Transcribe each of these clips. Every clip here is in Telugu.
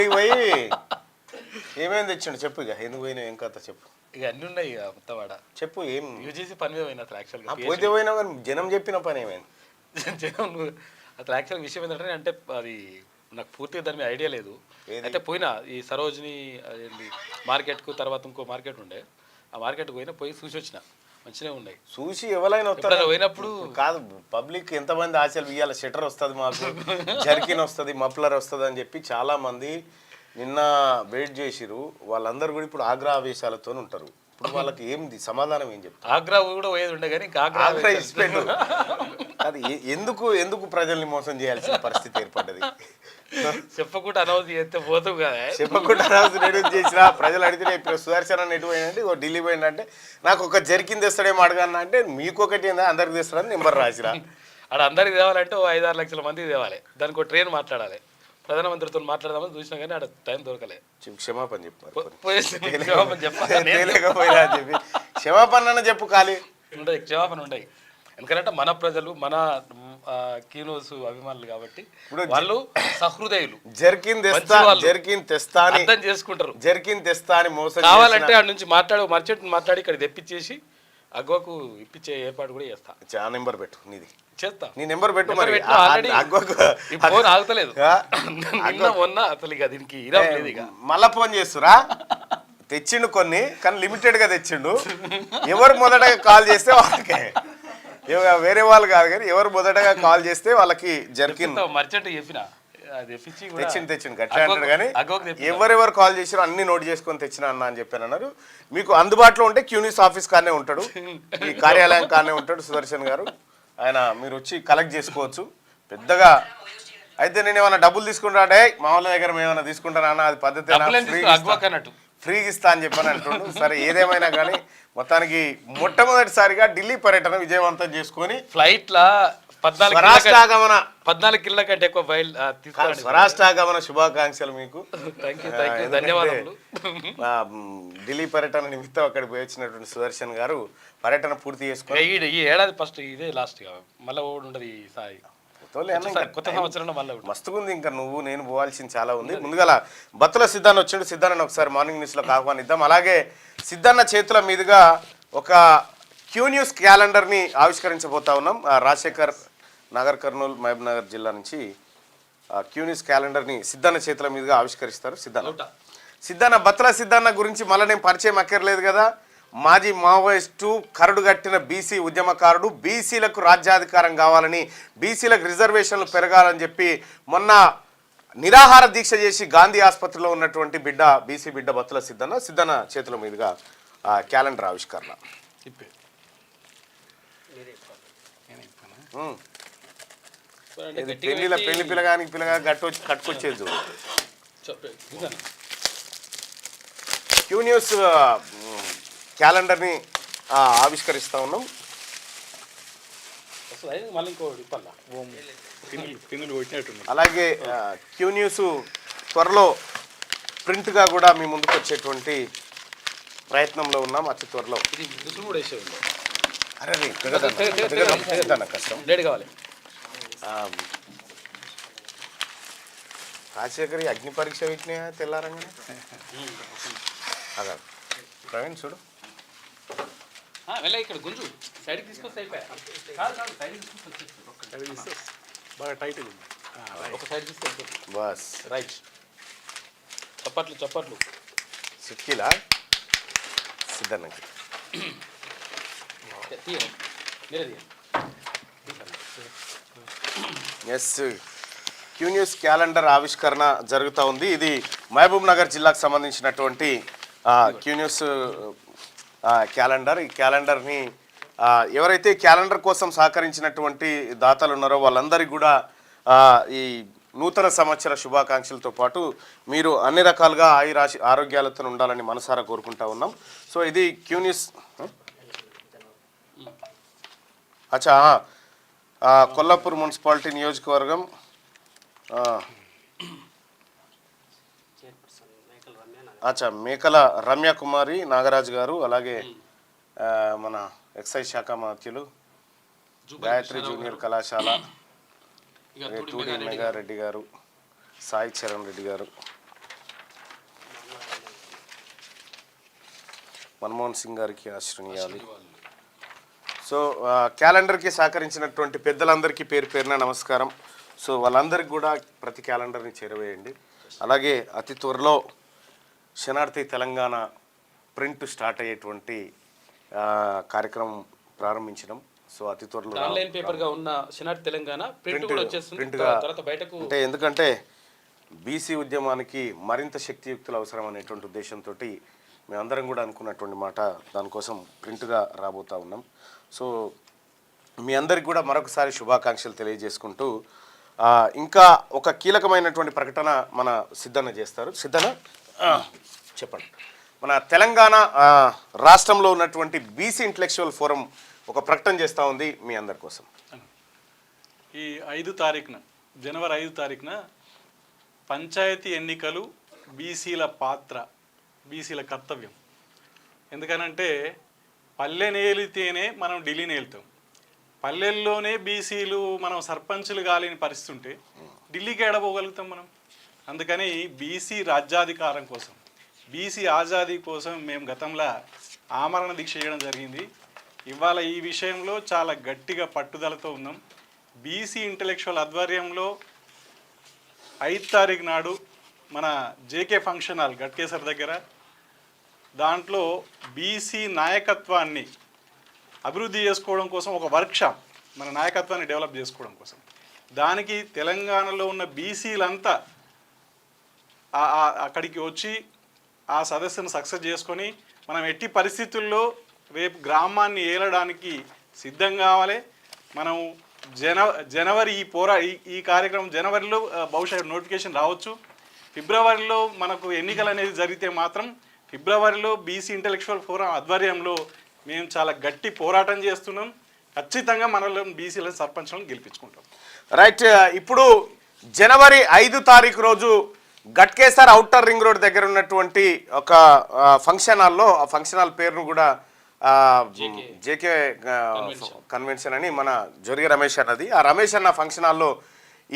పోయి ఏమేమి తెచ్చిండు చెప్పు. ఇక ఎందుకు పోయినా ఏం కథ చెప్పు. ఇక అన్నీ ఉన్నాయి ఇక మొత్తం వాడ చెప్పు. ఏం యూజీసీ పని మీద పోయినా అసలు యాక్చువల్గా పోతే పోయినా కానీ జనం చెప్పిన పని ఏమైంది? జనం అసలు యాక్చువల్ విషయం ఏంటంటే అంటే అది నాకు పూర్తిగా దాని మీద ఐడియా లేదు. అయితే పోయినా ఈ సరోజిని మార్కెట్కు తర్వాత ఇంకో మార్కెట్ ఉండే, ఆ మార్కెట్కి పోయి చూసి వచ్చిన మంచిగా ఉన్నాయి. చూసి ఎవరైనా వస్తారు పోయినప్పుడు కాదు. పబ్లిక్ ఎంతమంది ఆశలు ఇవ్వాలి, షటర్ వస్తుంది మాకు, జర్కిన్ వస్తుంది, మఫ్లర్ వస్తుంది అని చెప్పి చాలా మంది నిన్న వెయిట్ చేసిరు. వాళ్ళందరూ కూడా ఇప్పుడు ఆగ్రా ఆవేశాలతో ఉంటారు. ఇప్పుడు వాళ్ళకి ఏంది సమాధానం ఏం చెప్తారు? ఆగ్రా కూడా పోయేది ఉండే కానీ ఇంకా ఆగ్రా ఇచ్చిపెట్టు. అది ఎందుకు ప్రజల్ని మోసం చేయాల్సిన పరిస్థితి ఏర్పడ్డది? చెప్పకుండా అనౌన్స్ చేస్తే పోతావు కదా. చెప్పకుండా అనౌన్స్ రెడ్యూస్ చేసినా ప్రజలు అడిగితే ఇప్పుడు సుదర్శన్ ఎటు పోయిందంటే ఓ ఢిల్లీ పోయిందంటే నాకు ఒక జర్కిన్ తెస్తాడేమో అడగన్నా అంటే మీకు ఒకటి ఏందా అందరికి తెస్తాడని నెంబర్ రాసిరా. అక్కడ అందరికి తేవాలంటే ఓ 5-6 లక్షల మందికి తేవాలి. దానికి ఒక ట్రైన్ మాట్లాడాలి. ప్రధానమంత్రితో మాట్లాడదామని చూసినా కానీ అక్కడ టైం దొరకలే. క్షమాపణ చెప్పు. చెప్పలేకపోయినా చెప్పి క్షమాపణ చెప్పు. ఖాళీ ఉండదు, క్షమాపణ ఉండయి. ఎందుకంటే మన ప్రజలు మన కీనోస్ అభిమానులు కాబట్టి వాళ్ళు సహృదయులు. జర్కిన్ తెస్తా అర్థం చేసుకుంటారు. జర్కిన్ తెస్తా అని మోసం కావాలంటే అక్కడ నుంచి మర్చెంట్ మాట్లాడి ఇక్కడ తెప్పించేసి అగ్వకు ఇప్పించే ఏర్పాటు కూడా చేస్తా. నెంబర్ పెట్టు, నీది చేస్తా. నీ నెంబర్ పెట్టు. మరి ఫోన్ ఆగుతలేదు మొన్న అసలు ఇక దీనికి ఇరాం లేదు. ఇక మళ్ళా ఫోన్ చేస్తురా. తెచ్చిండు కొన్ని, కానీ లిమిటెడ్ గా తెచ్చిండు. ఎవరు మొదటగా కాల్ చేస్తే వాళ్ళకే, వేరే వాళ్ళు కాదు కానీ ఎవరు మొదటగా కాల్ చేస్తే వాళ్ళకి జర్కిన్ మర్చెంట్ చెప్పిన తెచ్చిండు గట్లా అంటాడు. కానీ ఎవరెవరు కాల్ చేసినా అన్ని నోట్ చేసుకొని తెచ్చిన అన్న అని చెప్పాను అన్నారు. మీకు అందుబాటులో ఉంటే క్యూనిస్ ఆఫీస్ కానే ఉంటాడు, ఈ కార్యాలయం కానే ఉంటాడు సుదర్శన్ గారు. ఆయన మీరు వచ్చి కలెక్ట్ చేసుకోవచ్చు పెద్దగా. అయితే నేను ఏమైనా డబ్బులు తీసుకుంటాడే మామూలు దగ్గర ఏమైనా తీసుకుంటానా అన్న, అది పద్ధతి ఫ్రీగా ఇస్తా అని చెప్పని అంటుండు. సరే ఏదేమైనా కానీ మొత్తానికి మొట్టమొదటిసారిగా ఢిల్లీ పర్యటన విజయవంతం చేసుకొని ఫ్లైట్ లా 14 కిలోల కంటే ఎక్కువ స్వరాష్ట్రాగమన శుభాకాంక్షలు మీకు. ధన్యవాదాలు. ఢిల్లీ పర్యటన నిమిత్తం అక్కడికి పోయి వచ్చినటువంటి సుదర్శన్ గారు పర్యటన పూర్తి చేసుకుని ఈ ఏడాది ఫస్ట్ ఇదే లాస్ట్ మళ్ళీ ఉండదు ఈ సాయి కొత్త సంవత్సరం మస్తుగుంది. ఇంకా నువ్వు నేను పోవాల్సింది చాలా ఉంది. ముందుగా బత్తుల సిద్ధాన్ని వచ్చిండు. సిద్ధాన్ని ఒకసారి మార్నింగ్ న్యూస్లోకి ఆహ్వానిద్దాం. అలాగే సిద్ధాన్న చేతుల మీదుగా ఒక క్యూ న్యూస్ క్యాలెండర్ని ఆవిష్కరించబోతా ఉన్నాం. రాజశేఖర్ నగర్ కర్నూలు మహబూబ్ నగర్ జిల్లా నుంచి క్యూ న్యూస్ క్యాలెండర్ని సిద్ధాన్న చేతుల మీదుగా ఆవిష్కరిస్తారు. సిద్ధాన్న బత్తుల సిద్ధాన్న గురించి మళ్ళీ నేను పరిచయం అక్కర్లేదు కదా. మాజీ మావోయిస్టు, కరడుగట్టిన బీసీ ఉద్యమకారుడు, బీసీలకు రాజ్యాధికారం కావాలని, బీసీలకు రిజర్వేషన్లు పెరగాలని చెప్పి మొన్న నిరాహార దీక్ష చేసి గాంధీ ఆసుపత్రిలో ఉన్నటువంటి బిడ్డ, బీసీ బిడ్డ బత్తుల సిద్ధన్న చేతుల మీదుగా క్యాలెండర్ ఆవిష్కరణ. పెళ్లి పిల్లగానికి కట్టుకొచ్చేది క్యూ న్యూస్ క్యాలెండర్ని ఆవిష్కరిస్తూ ఉన్నాం. అలాగే క్యూ న్యూస్ త్వరలో ప్రింట్గా కూడా మీ ముందుకు వచ్చేటువంటి ప్రయత్నంలో ఉన్నాం. అతి త్వరలో కష్టం కావాలి. రాజశేఖర్ అగ్ని పరీక్ష పెట్టినా తెల్లారంగా అదా ప్రవీణ్ చూడు ఇక్కడ గుంజు సైడ్కి తీసుకొస్తే బాగా టైట్ ఉంది. ఒక సైడ్ తీసుకొస్తే బస్ రైట్. చప్పట్లు సిక్కిలా సిద్ధన్నకి ఎస్ క్యూ న్యూస్ క్యాలెండర్ ఆవిష్కరణ జరుగుతూ ఉంది. ఇది మహబూబ్ నగర్ జిల్లాకు సంబంధించినటువంటి క్యూ న్యూస్ క్యాలెండర్. ఈ క్యాలెండర్ని ఎవరైతే క్యాలెండర్ కోసం సహకరించినటువంటి దాతలు ఉన్నారో వాళ్ళందరికీ కూడా ఈ నూతన సంవత్సర శుభాకాంక్షలతో పాటు మీరు అన్ని రకాలుగా ఆరోగ్యాలతో ఉండాలని మనసారా కోరుకుంటా ఉన్నాం. సో ఇది క్యూ న్యూస్. అచ్చా కొల్లాపూర్ మున్సిపాలిటీ నియోజకవర్గం అచ్చా మేకల రమ్యకుమారి నాగరాజు గారు, అలాగే మన ఎక్సైజ్ శాఖ మంత్రులు గాయత్రి జూనియర్ కళాశాల, టూడి మెగారెడ్డి గారు, సాయి చరణ్ రెడ్డి గారు, మన్మోహన్ సింగ్ గారికి ఆశ్రయించాలి. సో క్యాలెండర్కి సహకరించినటువంటి పెద్దలందరికీ పేరు పేరున నమస్కారం. సో వాళ్ళందరికీ కూడా ప్రతి క్యాలెండర్ని చేరవేయండి. అలాగే అతి త్వరలో శనార్థి తెలంగాణ ప్రింట్ స్టార్ట్ అయ్యేటువంటి కార్యక్రమం ప్రారంభించడం. సో అతి త్వరలో ఆన్లైన్ పేపర్గా ఉన్న శనార్థి తెలంగాణ ప్రింట్ కూడా వచ్చేస్తుంది తర్వాత బయటకు. అంటే ఎందుకంటే బీసీ ఉద్యమానికి మరింత శక్తియుక్తులు అవసరం అనేటువంటి ఉద్దేశంతో మేమందరం కూడా అనుకున్నటువంటి మాట. దానికోసం ప్రింట్గా రాబోతూ ఉన్నాం. సో మీ అందరికి కూడా మరొకసారి శుభాకాంక్షలు తెలియజేసుకుంటూ ఇంకా ఒక కీలకమైనటువంటి ప్రకటన మన సిద్ధన్న చేస్తారు. సిద్ధన్న చెప్పండి. మన తెలంగాణ రాష్ట్రంలో ఉన్నటువంటి బీసీ ఇంటలెక్చువల్ ఫోరం ఒక ప్రకటన చేస్తూ ఉంది మీ అందరి కోసం. ఈ 5 తారీఖున జనవరి 5 తారీఖున పంచాయతీ ఎన్నికలు, బీసీల పాత్ర, బీసీల కర్తవ్యం. ఎందుకనంటే పల్లెని ఏలితేనే మనం ఢిల్లీని ఏలుతాం. పల్లెల్లోనే బీసీలు మనం సర్పంచులు కాలేని పరిస్థితి ఉంటే ఢిల్లీకి ఏడబోగలుగుతాం మనం. అందుకని బీసీ రాజ్యాధికారం కోసం, బీసీ ఆజాదీ కోసం మేము గతంలో ఆమరణ దీక్ష చేయడం జరిగింది. ఇవాళ ఈ విషయంలో చాలా గట్టిగా పట్టుదలతో ఉన్నాం. బీసీ ఇంటలెక్చువల్ ఆధ్వర్యంలో 5 తారీఖు నాడు మన జేకే ఫంక్షన్ హాల్ గట్కేసర్ దగ్గర, దాంట్లో బీసీ నాయకత్వాన్ని అభివృద్ధి చేసుకోవడం కోసం ఒక వర్క్షాప్, మన నాయకత్వాన్ని డెవలప్ చేసుకోవడం కోసం, దానికి తెలంగాణలో ఉన్న బీసీలంతా అక్కడికి వచ్చి ఆ సదస్సును సక్సెస్ చేసుకొని మనం ఎట్టి పరిస్థితుల్లో రేపు గ్రామాన్ని ఏలడానికి సిద్ధం కావాలి. మనం జనవరి ఈ కార్యక్రమం జనవరిలో బహుశా నోటిఫికేషన్ రావచ్చు. ఫిబ్రవరిలో మనకు ఎన్నికలు అనేది జరిగితే మాత్రం ఫిబ్రవరిలో బీసీ ఇంటలెక్చువల్ ఫోరం ఆధ్వర్యంలో మేము చాలా గట్టి పోరాటం చేస్తున్నాం. ఖచ్చితంగా మనలో బీసీల సర్పంచ్లను గెలిపించుకుంటాం. రైట్. ఇప్పుడు జనవరి 5 తారీఖు రోజు గట్కేసర్ ఔటర్ రింగ్ రోడ్ దగ్గర ఉన్నటువంటి ఒక ఫంక్షన్ హాల్లో, ఆ ఫంక్షన్ హాల్ పేరును కూడా జేకే కన్వెన్షన్ అని మన జొరిగి రమేష్ అన్నది. ఆ రమేష్ అన్న ఫంక్షన్ హాల్లో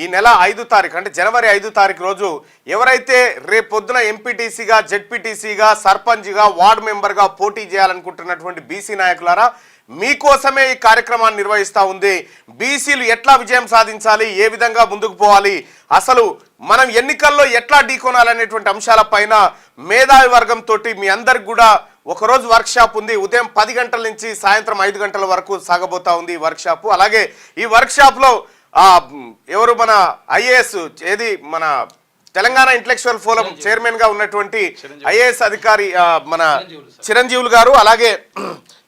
ఈ నెల 5 తారీఖు అంటే జనవరి 5 తారీఖు రోజు ఎవరైతే రేపొద్దున ఎంపీటీసీగా, జెడ్పీటీసీగా, సర్పంచ్గా, వార్డు మెంబర్గా పోటీ చేయాలనుకుంటున్నటువంటి బీసీ నాయకులారా, మీకోసమే ఈ కార్యక్రమాన్ని నిర్వహిస్తూ ఉంది. బీసీలు ఎట్లా విజయం సాధించాలి, ఏ విధంగా ముందుకు పోవాలి, అసలు మనం ఎన్నికల్లో ఎట్లా ఢీకొనాలనేటువంటి అంశాలపైన మేధావి వర్గంతో మీ అందరికి కూడా ఒకరోజు వర్క్షాప్ ఉంది. ఉదయం 10 గంటల నుంచి సాయంత్రం 5 గంటల వరకు సాగబోతా ఉంది ఈ వర్క్షాప్. అలాగే ఈ వర్క్షాప్లో ఎవరు మన ఐఏఎస్ ఏది మన తెలంగాణ ఇంటలెక్చువల్ ఫోరం చైర్మన్గా ఉన్నటువంటి ఐఏఎస్ అధికారి మన చిరంజీవులు గారు, అలాగే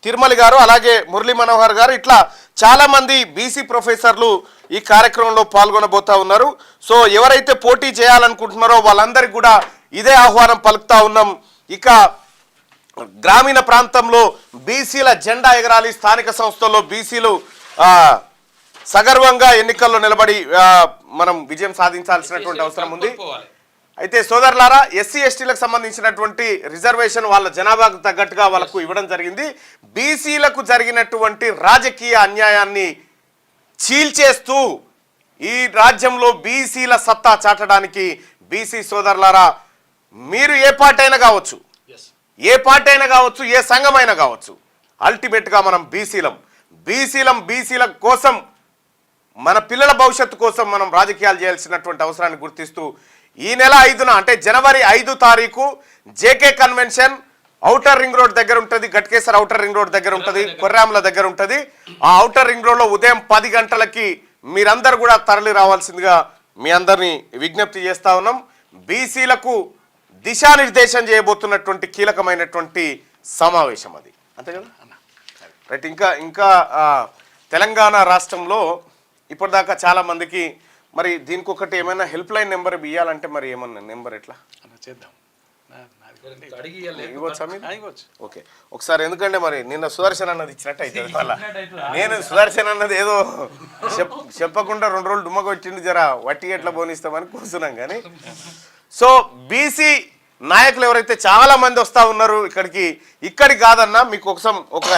తిరుమలి గారు, అలాగే మురళీ మనోహర్ గారు, ఇట్లా చాలా మంది బీసీ ప్రొఫెసర్లు ఈ కార్యక్రమంలో పాల్గొనబోతా ఉన్నారు. సో ఎవరైతే పోటీ చేయాలనుకుంటున్నారో వాళ్ళందరికీ కూడా ఇదే ఆహ్వానం పలుకుతా ఉన్నాం. ఇక గ్రామీణ ప్రాంతంలో బీసీల జెండా ఎగరాలి, స్థానిక సంస్థల్లో బీసీలు సగర్వంగా ఎన్నికల్లో నిలబడి మనం విజయం సాధించాల్సినటువంటి అవసరం ఉంది. అయితే సోదరులారా, ఎస్సీ ఎస్టీలకు సంబంధించినటువంటి రిజర్వేషన్ వాళ్ళ జనాభాకు తగ్గట్టుగా వాళ్ళకు ఇవ్వడం జరిగింది. బీసీలకు జరిగినటువంటి రాజకీయ అన్యాయాన్ని చీల్చేస్తూ ఈ రాజ్యంలో బీసీల సత్తా చాటడానికి బీసీ సోదరులారా, మీరు ఏ పార్టీ అయినా కావచ్చు, ఏ సంఘమైనా కావచ్చు, అల్టిమేట్గా మనం బీసీల కోసం, మన పిల్లల భవిష్యత్తు కోసం మనం రాజకీయాలు చేయాల్సినటువంటి అవసరాన్ని గుర్తిస్తూ ఈ నెల 5న అంటే జనవరి 5 తారీఖు JK convention outer ring road దగ్గర ఉంటుంది. గట్కేసర్ ఔటర్ రింగ్ రోడ్ దగ్గర ఉంటుంది, కొర్రాముల దగ్గర ఉంటుంది. ఆ ఔటర్ రింగ్ రోడ్లో ఉదయం 10 గంటలకి మీరందరూ కూడా తరలి రావాల్సిందిగా మీ అందరినీ విజ్ఞప్తి చేస్తా ఉన్నాం. బీసీలకు దిశానిర్దేశం చేయబోతున్నటువంటి కీలకమైనటువంటి సమావేశం అది, అంతే కదా రైట్. ఇంకా తెలంగాణ రాష్ట్రంలో ఇప్పటిదాకా చాలా మందికి మరి దీనికి ఒకటి ఏమైనా హెల్ప్ లైన్ నెంబర్ ఇవ్వాలంటే మరి ఏమన్నా నెంబర్ ఎట్లా చేద్దాం? ఓకే, ఒకసారి ఎందుకంటే మరి నిన్న సుదర్శన్ అన్నది ఇచ్చినట్టు అవుతుంది. మళ్ళీ నేను సుదర్శన్ అన్నది ఏదో చెప్పకుండా 2 రోజులు డుమ్మ కొట్టిండు, జరా వట్టి ఎట్లా పోనిస్తామని కూర్చున్నాం. కానీ సో బీసీ నాయకులు ఎవరైతే చాలా మంది వస్తూ ఉన్నారు ఇక్కడికి కాదన్నా, మీకు ఒక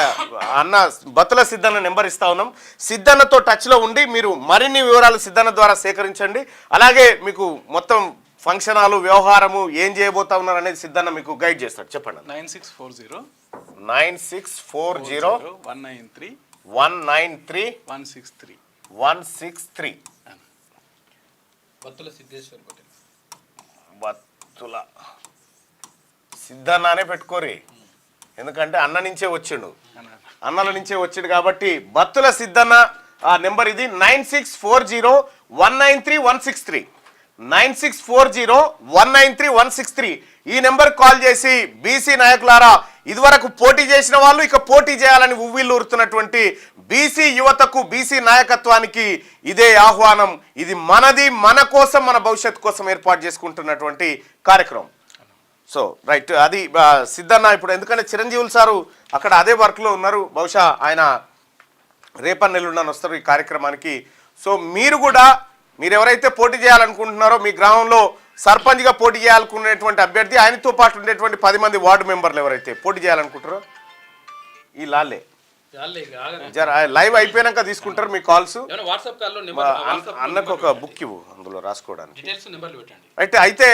అన్న బతుల సిద్ధన్న నెంబర్ ఇస్తా ఉన్నాం. సిద్ధన్నతో టచ్లో ఉండి మీరు మరిన్ని వివరాలు సిద్ధన్న ద్వారా సేకరించండి. అలాగే మీకు మొత్తం ఫంక్షన్ హాలు వ్యవహారము ఏం చేయబోతా ఉన్నారు అనేది సిద్ధన్న మీకు గైడ్ చేస్తాడు. చెప్పండి. 9640 9640 193 193 163. 163. బత్తుల సిద్ధేశ్వర్ పటేల్. బత్తుల సిద్ధన్నానే పెట్టుకోరి, ఎందుకంటే అన్న నుంచే వచ్చిండు, అన్నల నుంచే వచ్చిండు కాబట్టి బత్తుల సిద్ధన్న ఆ నెంబర్ ఇది 9640193163. 9640193163. ఈ నెంబర్ కాల్ చేసి బీసీ నాయకులారా, ఇదివరకు పోటీ చేసిన వాళ్ళు ఇక పోటీ చేయాలని ఉవ్విల్లూరుతున్నటువంటి బీసీ యువతకు, బీసీ నాయకత్వానికి ఇదే ఆహ్వానం. ఇది మనది, మన కోసం, మన భవిష్యత్తు కోసం ఏర్పాటు చేసుకుంటున్నటువంటి కార్యక్రమం. సో రైట్, అది సిద్ధన్న. ఇప్పుడు ఎందుకంటే చిరంజీవులు సారు అక్కడ అదే వర్క్లో ఉన్నారు, బహుశా ఆయన రేపన్నెల్లుండని వస్తారు ఈ కార్యక్రమానికి. సో మీరు కూడా, మీరు ఎవరైతే పోటీ చేయాలనుకుంటున్నారో, మీ గ్రామంలో సర్పంచ్గా పోటీ చేయాలనుకునేటువంటి అభ్యర్థి, ఆయనతో పాటు ఉండేటువంటి 10 మంది వార్డు మెంబర్లు ఎవరైతే పోటీ చేయాలనుకుంటారో ఈ లాలే లైవ్ అయిపోయాక తీసుకుంటారు మీ కాల్స్. అన్నకు ఒక బుక్ ఇవ్వు, అందులో రాసుకోవడానికి. అయితే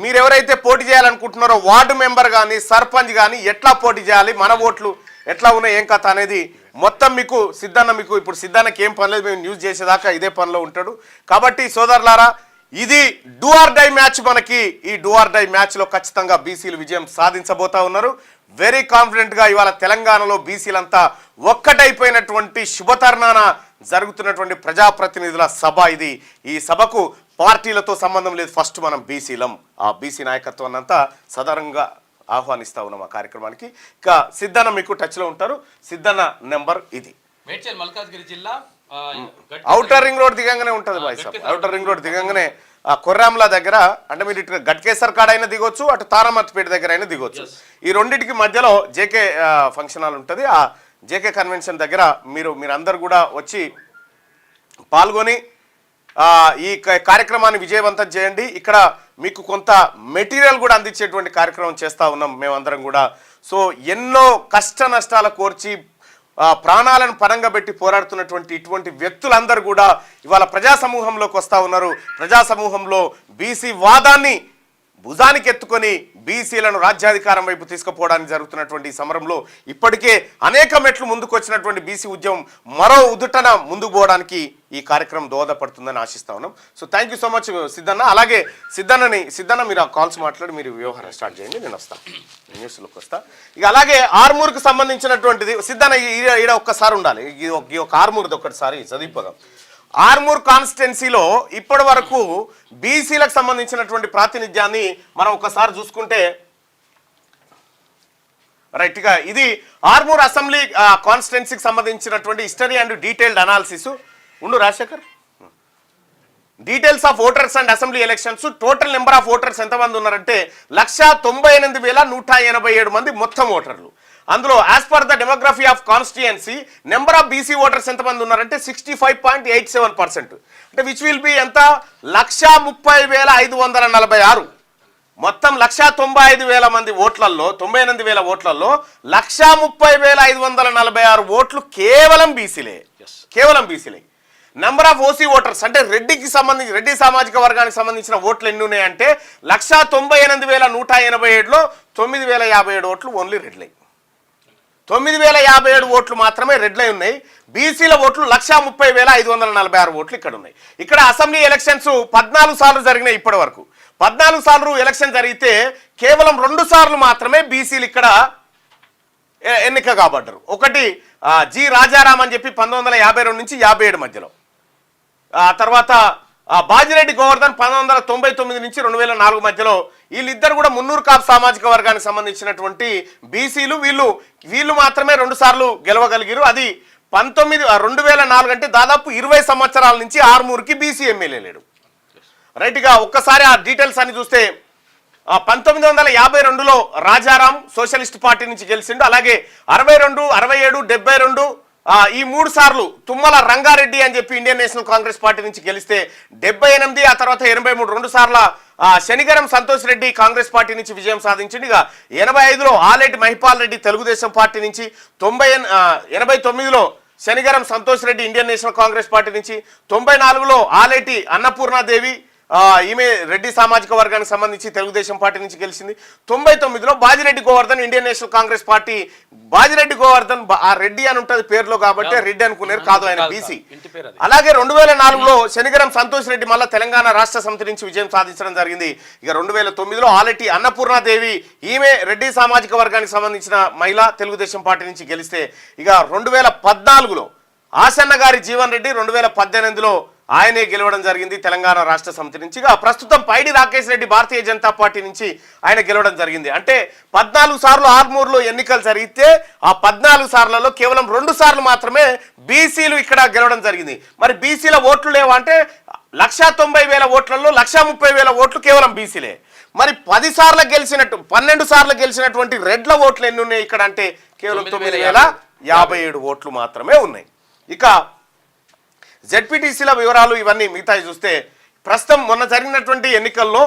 మీరెవరైతే పోటీ చేయాలనుకుంటున్నారో వార్డు మెంబర్ కానీ సర్పంచ్ కానీ ఎట్లా పోటీ చేయాలి, మన ఓట్లు ఎట్లా ఉన్నాయి, ఏం కథ అనేది మొత్తం మీకు సిద్ధన్న, మీకు ఇప్పుడు సిద్ధన్నకి ఏం పని లేదు, మేము న్యూస్ చేసేదాకా ఇదే పనిలో ఉంటాడు. కాబట్టి సోదరులారా, ఇది డూ ఆర్ డై మ్యాచ్. మనకి ఈ డూ ఆర్ డై మ్యాచ్లో ఖచ్చితంగా బీసీలు విజయం సాధించబోతా ఉన్నారు. వెరీ కాన్ఫిడెంట్గా ఇవాళ తెలంగాణలో బీసీలంతా ఒక్కటైపోయినటువంటి శుభతరుణాన జరుగుతున్నటువంటి ప్రజాప్రతినిధుల సభ ఇది. ఈ సభకు పార్టీలతో సంబంధం లేదు, ఫస్ట్ మనం బీసీలం, ఆ బీసీ నాయకత్వాన్ని అంతా సదరంగా ఆహ్వానిస్తా ఉన్నాం ఆ కార్యక్రమానికి. ఇక సిద్ధన్న మీకు టచ్లో ఉంటారు. సిద్ధన్న నెంబర్ ఇది. మల్కాజ్గిరి జిల్లా ఔటర్ రింగ్ రోడ్ దిగంగానే ఉంటుంది బాయ్ సాబ్. ఔటర్ రింగ్ రోడ్ దిగంగానే కొర్రాంల దగ్గర, అంటే మీరు ఇటు గట్కేసర్ కాడ అయినా దిగొచ్చు, అటు తారామతిపేట దగ్గర అయినా దిగొచ్చు. ఈ రెండింటికి మధ్యలో జేకే ఫంక్షన్ హాల్ ఉంటుంది. ఆ జేకే కన్వెన్షన్ దగ్గర మీరందరూ కూడా వచ్చి పాల్గొని ఈ కార్యక్రమాన్ని విజయవంతం చేయండి. ఇక్కడ మీకు కొంత మెటీరియల్ కూడా అందించేటువంటి కార్యక్రమం చేస్తూ ఉన్నాం మేమందరం కూడా. సో ఎన్నో కష్ట నష్టాల కోర్చి ప్రాణాలను పణంగా పెట్టి పోరాడుతున్నటువంటి ఇటువంటి వ్యక్తులందరూ కూడా ఇవాళ ప్రజా సమూహంలోకి వస్తూ ఉన్నారు. ప్రజా సమూహంలో బీసీ వాదాన్ని భుజానికి ఎత్తుకొని బీసీలను రాజ్యాధికారం వైపు తీసుకుపోవడానికి జరుగుతున్నటువంటి ఈ సమరంలో ఇప్పటికే అనేక మెట్లు ముందుకు వచ్చినటువంటి బీసీ ఉద్యమం మరో ఉదుటన ముందుకు పోవడానికి ఈ కార్యక్రమం దోహదపడుతుందని ఆశిస్తా ఉన్నాం. So thank you so much Siddhanna. అలాగే సిద్ధన్న మీరు ఆ కాల్స్ మాట్లాడి మీరు వ్యవహారం స్టార్ట్ చేయండి, నేను వస్తాను, న్యూస్లోకి వస్తా. ఇక అలాగే ఆర్మూర్కి సంబంధించినటువంటిది సిద్ధన్న ఈడ ఒక్కసారి ఉండాలి. ఈ ఒక ఆర్మూర్ది ఒక్కటిసారి చదివిపోదాం. ఆర్మూర్ కాన్స్టిట్యున్సీలో ఇప్పటి వరకు బీసీలకు సంబంధించినటువంటి ప్రాతినిధ్యాన్ని మనం ఒకసారి చూసుకుంటే, రైట్గా ఇది ఆర్మూర్ అసెంబ్లీ కాన్స్టిట్యున్సీకి సంబంధించినటువంటి హిస్టరీ అండ్ డీటెయిల్డ్ అనాలిసిస్ ఉండు Rajasekhar. Details of voters and assembly elections. Total number of voters ఎంతమంది ఉన్నారంటే 198,187 మంది మొత్తం ఓటర్లు. అందులో as per the demography of constituency number of BC voters ఎంతమంది ఉన్నారంటే 65.87%. అంటే విచ్ విల్ బి ఎంత, 130,546. మొత్తం 195,000 మంది ఓట్లలో, 98,000 ఓట్లలో 130,546 ఓట్లు కేవలం బీసీలే, కేవలం బీసీలే. నెంబర్ ఆఫ్ ఓసీ ఓటర్స్ అంటే రెడ్డి సామాజిక వర్గానికి సంబంధించిన ఓట్లు ఎన్ని ఉన్నాయంటే 198,187లో 9,057 ఓట్లు ఓన్లీ రెడ్లై. 9,057 ఓట్లు మాత్రమే రెడ్లై ఉన్నాయి. బీసీల ఓట్లు 130,546 ఓట్లు ఇక్కడ ఉన్నాయి. ఇక్కడ అసెంబ్లీ ఎలక్షన్స్ 14 సార్లు జరిగినాయి ఇప్పటి వరకు. 14 సార్లు ఎలక్షన్ జరిగితే కేవలం 2 సార్లు మాత్రమే బీసీలు ఇక్కడ ఎన్నిక కాబడ్డారు. ఒకటి జి రాజారాం అని చెప్పి 1952 నుంచి 57 మధ్యలో, తర్వాత బాజిరెడ్డి గోవర్ధన్ 1999 నుంచి 2004 మధ్యలో. వీళ్ళిద్దరు కూడా మున్నూరు కాపు సామాజిక వర్గానికి సంబంధించినటువంటి బీసీలు. వీళ్ళు మాత్రమే 2 సార్లు గెలవగలిగారు. అది 2004 అంటే దాదాపు 20 సంవత్సరాల నుంచి ఆర్మూర్కి బీసీ ఎమ్మెల్యే లేడు. రైట్గా ఒక్కసారి ఆ డీటెయిల్స్ అని చూస్తే 1952లో రాజారాం సోషలిస్ట్ పార్టీ నుంచి గెలిచిండు. అలాగే 62, 67, 72 ఈ 3 సార్లు తుమ్మల రంగారెడ్డి అని చెప్పి ఇండియన్ నేషనల్ కాంగ్రెస్ పార్టీ నుంచి గెలిస్తే 78, ఆ తర్వాత 83 2 సార్ల శనిగరం సంతోష్ రెడ్డి కాంగ్రెస్ పార్టీ నుంచి విజయం సాధించింది. ఇక 85లో ఆలేటి మహిపాల్ రెడ్డి తెలుగుదేశం పార్టీ నుంచి, 89లో Shanigaram Santosh Reddy Indian National Congress party నుంచి, 94లో ఆలేటి అన్నపూర్ణాదేవి ఈమె రెడ్డి సామాజిక వర్గానికి సంబంధించి తెలుగుదేశం పార్టీ నుంచి గెలిచింది. 99లో Bajireddy Govardhan Indian National Congress party, Bajireddy Govardhan ఆ రెడ్డి అని ఉంటుంది పేరులో కాబట్టి రెడ్డి అనుకున్నారు, కాదు ఆయన బీసీ. అలాగే 2004లో శనిగరం సంతోష్ రెడ్డి మళ్ళీ తెలంగాణ రాష్ట్ర సమితి నుంచి విజయం సాధించడం జరిగింది. ఇక 2009లో ఆలటి అన్నపూర్ణాదేవి, ఈమె రెడ్డి సామాజిక వర్గానికి సంబంధించిన మహిళ, తెలుగుదేశం పార్టీ నుంచి గెలిస్తే ఇక 2014లో ఆసన్న గారి జీవన్ రెడ్డి, 2018లో ఆయనే గెలవడం జరిగింది తెలంగాణ రాష్ట్ర సమితి నుంచి. ప్రస్తుతం పైడి రాకేష్ రెడ్డి భారతీయ జనతా పార్టీ నుంచి ఆయన గెలవడం జరిగింది. అంటే 14 సార్లు ఆర్మూర్లో ఎన్నికలు జరిగితే ఆ 14 సార్లలో కేవలం 2 సార్లు మాత్రమే బీసీలు ఇక్కడ గెలవడం జరిగింది. మరి బీసీల ఓట్లు లేవా అంటే 1,90,000 ఓట్లలో 1,30,000 ఓట్లు కేవలం బీసీలే. మరి 10 సార్లు గెలిచినట్టు 12 సార్లు గెలిచినటువంటి రెడ్ల ఓట్లు ఎన్ని ఉన్నాయి ఇక్కడ అంటే కేవలం 9,057 ఓట్లు మాత్రమే ఉన్నాయి. ఇక జెడ్పీటీసీల వివరాలు ఇవన్నీ మిగతా చూస్తే ప్రస్తుతం మొన్న జరిగినటువంటి ఎన్నికల్లో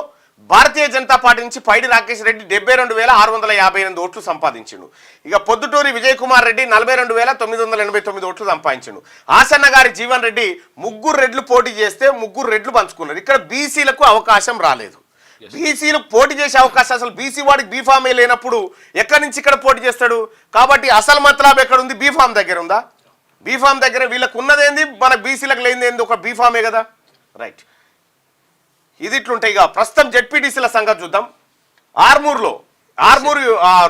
భారతీయ జనతా పార్టీ నుంచి పైడి రాకేష్ రెడ్డి 72,658 ఓట్లు సంపాదించిండు. ఇక పొద్దుటూరి విజయ్ కుమార్ రెడ్డి 42,989 ఓట్లు సంపాదించిండు. ఆసన్న గారి జీవన్ రెడ్డి 3 రెడ్లు పోటీ చేస్తే 3 రెడ్లు పంచుకున్నారు. ఇక్కడ బీసీలకు అవకాశం రాలేదు. బీసీలు పోటీ చేసే అవకాశం, అసలు బీసీ వాడికి బీఫామే లేనప్పుడు ఎక్కడి నుంచి ఇక్కడ పోటీ చేస్తాడు? కాబట్టి అసలు మతలాబ్ ఎక్కడ ఉంది? బీఫామ్ దగ్గర ఉందా? బీఫామ్ దగ్గర వీళ్ళకు ఉన్నదేంది, మన బీసీలకు లేనిదేంది? ఒక బీఫామే కదా, రైట్. ఇది ఇట్లుంటాయి. ఇక ప్రస్తుతం జెడ్పీటీసీల సంగతి చూద్దాం. ఆర్మూర్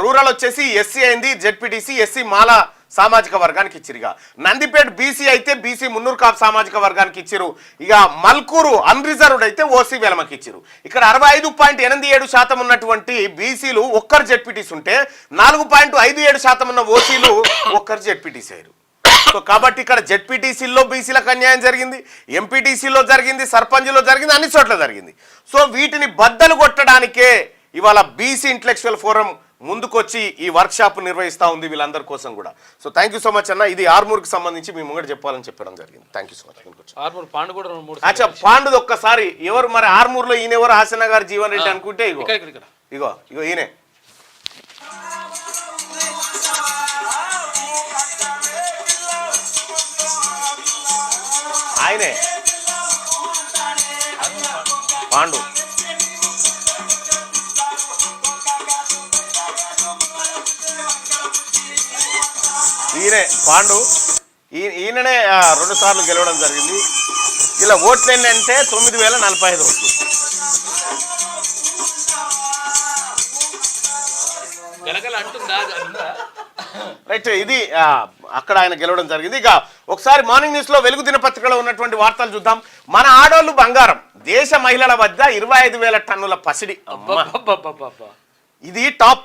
రూరల్ వచ్చేసి ఎస్సీ అయింది, జెడ్పీటీసీ ఎస్సీ మాల సామాజిక వర్గానికి ఇచ్చిరు. ఇక నందిపేట బీసీ అయితే బీసీ మున్నూరు కాపు సామాజిక వర్గానికి ఇచ్చిరు. ఇక మల్కూరు అన్రిజర్వ్డ్ అయితే ఓసీ వెలమకి ఇచ్చిరు. ఇక్కడ 65.87% ఉన్నటువంటి బీసీలు ఒక్కరు జెడ్పీటీసీ ఉంటే 4.57% ఉన్న ఓసీలు ఒక్కరు జెడ్పీటీసీ అయ్యారు. సో కాబట్టి ఇక్కడ జెడ్పీటీసీల్లో బీసీలకు అన్యాయం జరిగింది, ఎంపీటీసీలో జరిగింది, సర్పంచ్లో జరిగింది, అన్ని చోట్ల జరిగింది. సో వీటిని బద్దలు కొట్టడానికే ఇవాళ బీసీ ఇంటలెక్చువల్ ఫోరం ముందుకొచ్చి ఈ వర్క్షాప్ నిర్వహిస్తూ ఉంది వీళ్ళందరి కోసం కూడా. So thank you so much అన్న. ఇది ఆర్మూర్కి సంబంధించి మీ ముంగట చెప్పాలని చెప్పడం జరిగింది. Thank you so much. Armoor Pandu కూడా అచ్చా, పాండుది ఒక్కసారి ఎవరు మరి ఆర్మూర్లో ఈయన ఎవరు? ఆసన్న గారు జీవన్ రెడ్డి అనుకుంటే ఇగో ఇగో ఇగో ఈయనే. ఆయనే పాండు. ఈయనే పాండు. ఈయననే 2 సార్లు గెలవడం జరిగింది. ఇలా ఓట్లు ఎన్ని అంటే 9,045 ఓట్లు. రైట్, ఇది అక్కడ ఆయన గెలవడం జరిగింది. ఇక ఒకసారి మార్నింగ్ న్యూస్ లో వెలుగు దినపత్రికలో ఉన్నటువంటి వార్తలు చూద్దాం. మన ఆడోళ్ళు బంగారం, దేశ మహిళల వద్ద 25,000 టన్నుల పసిడి. ఇది టాప్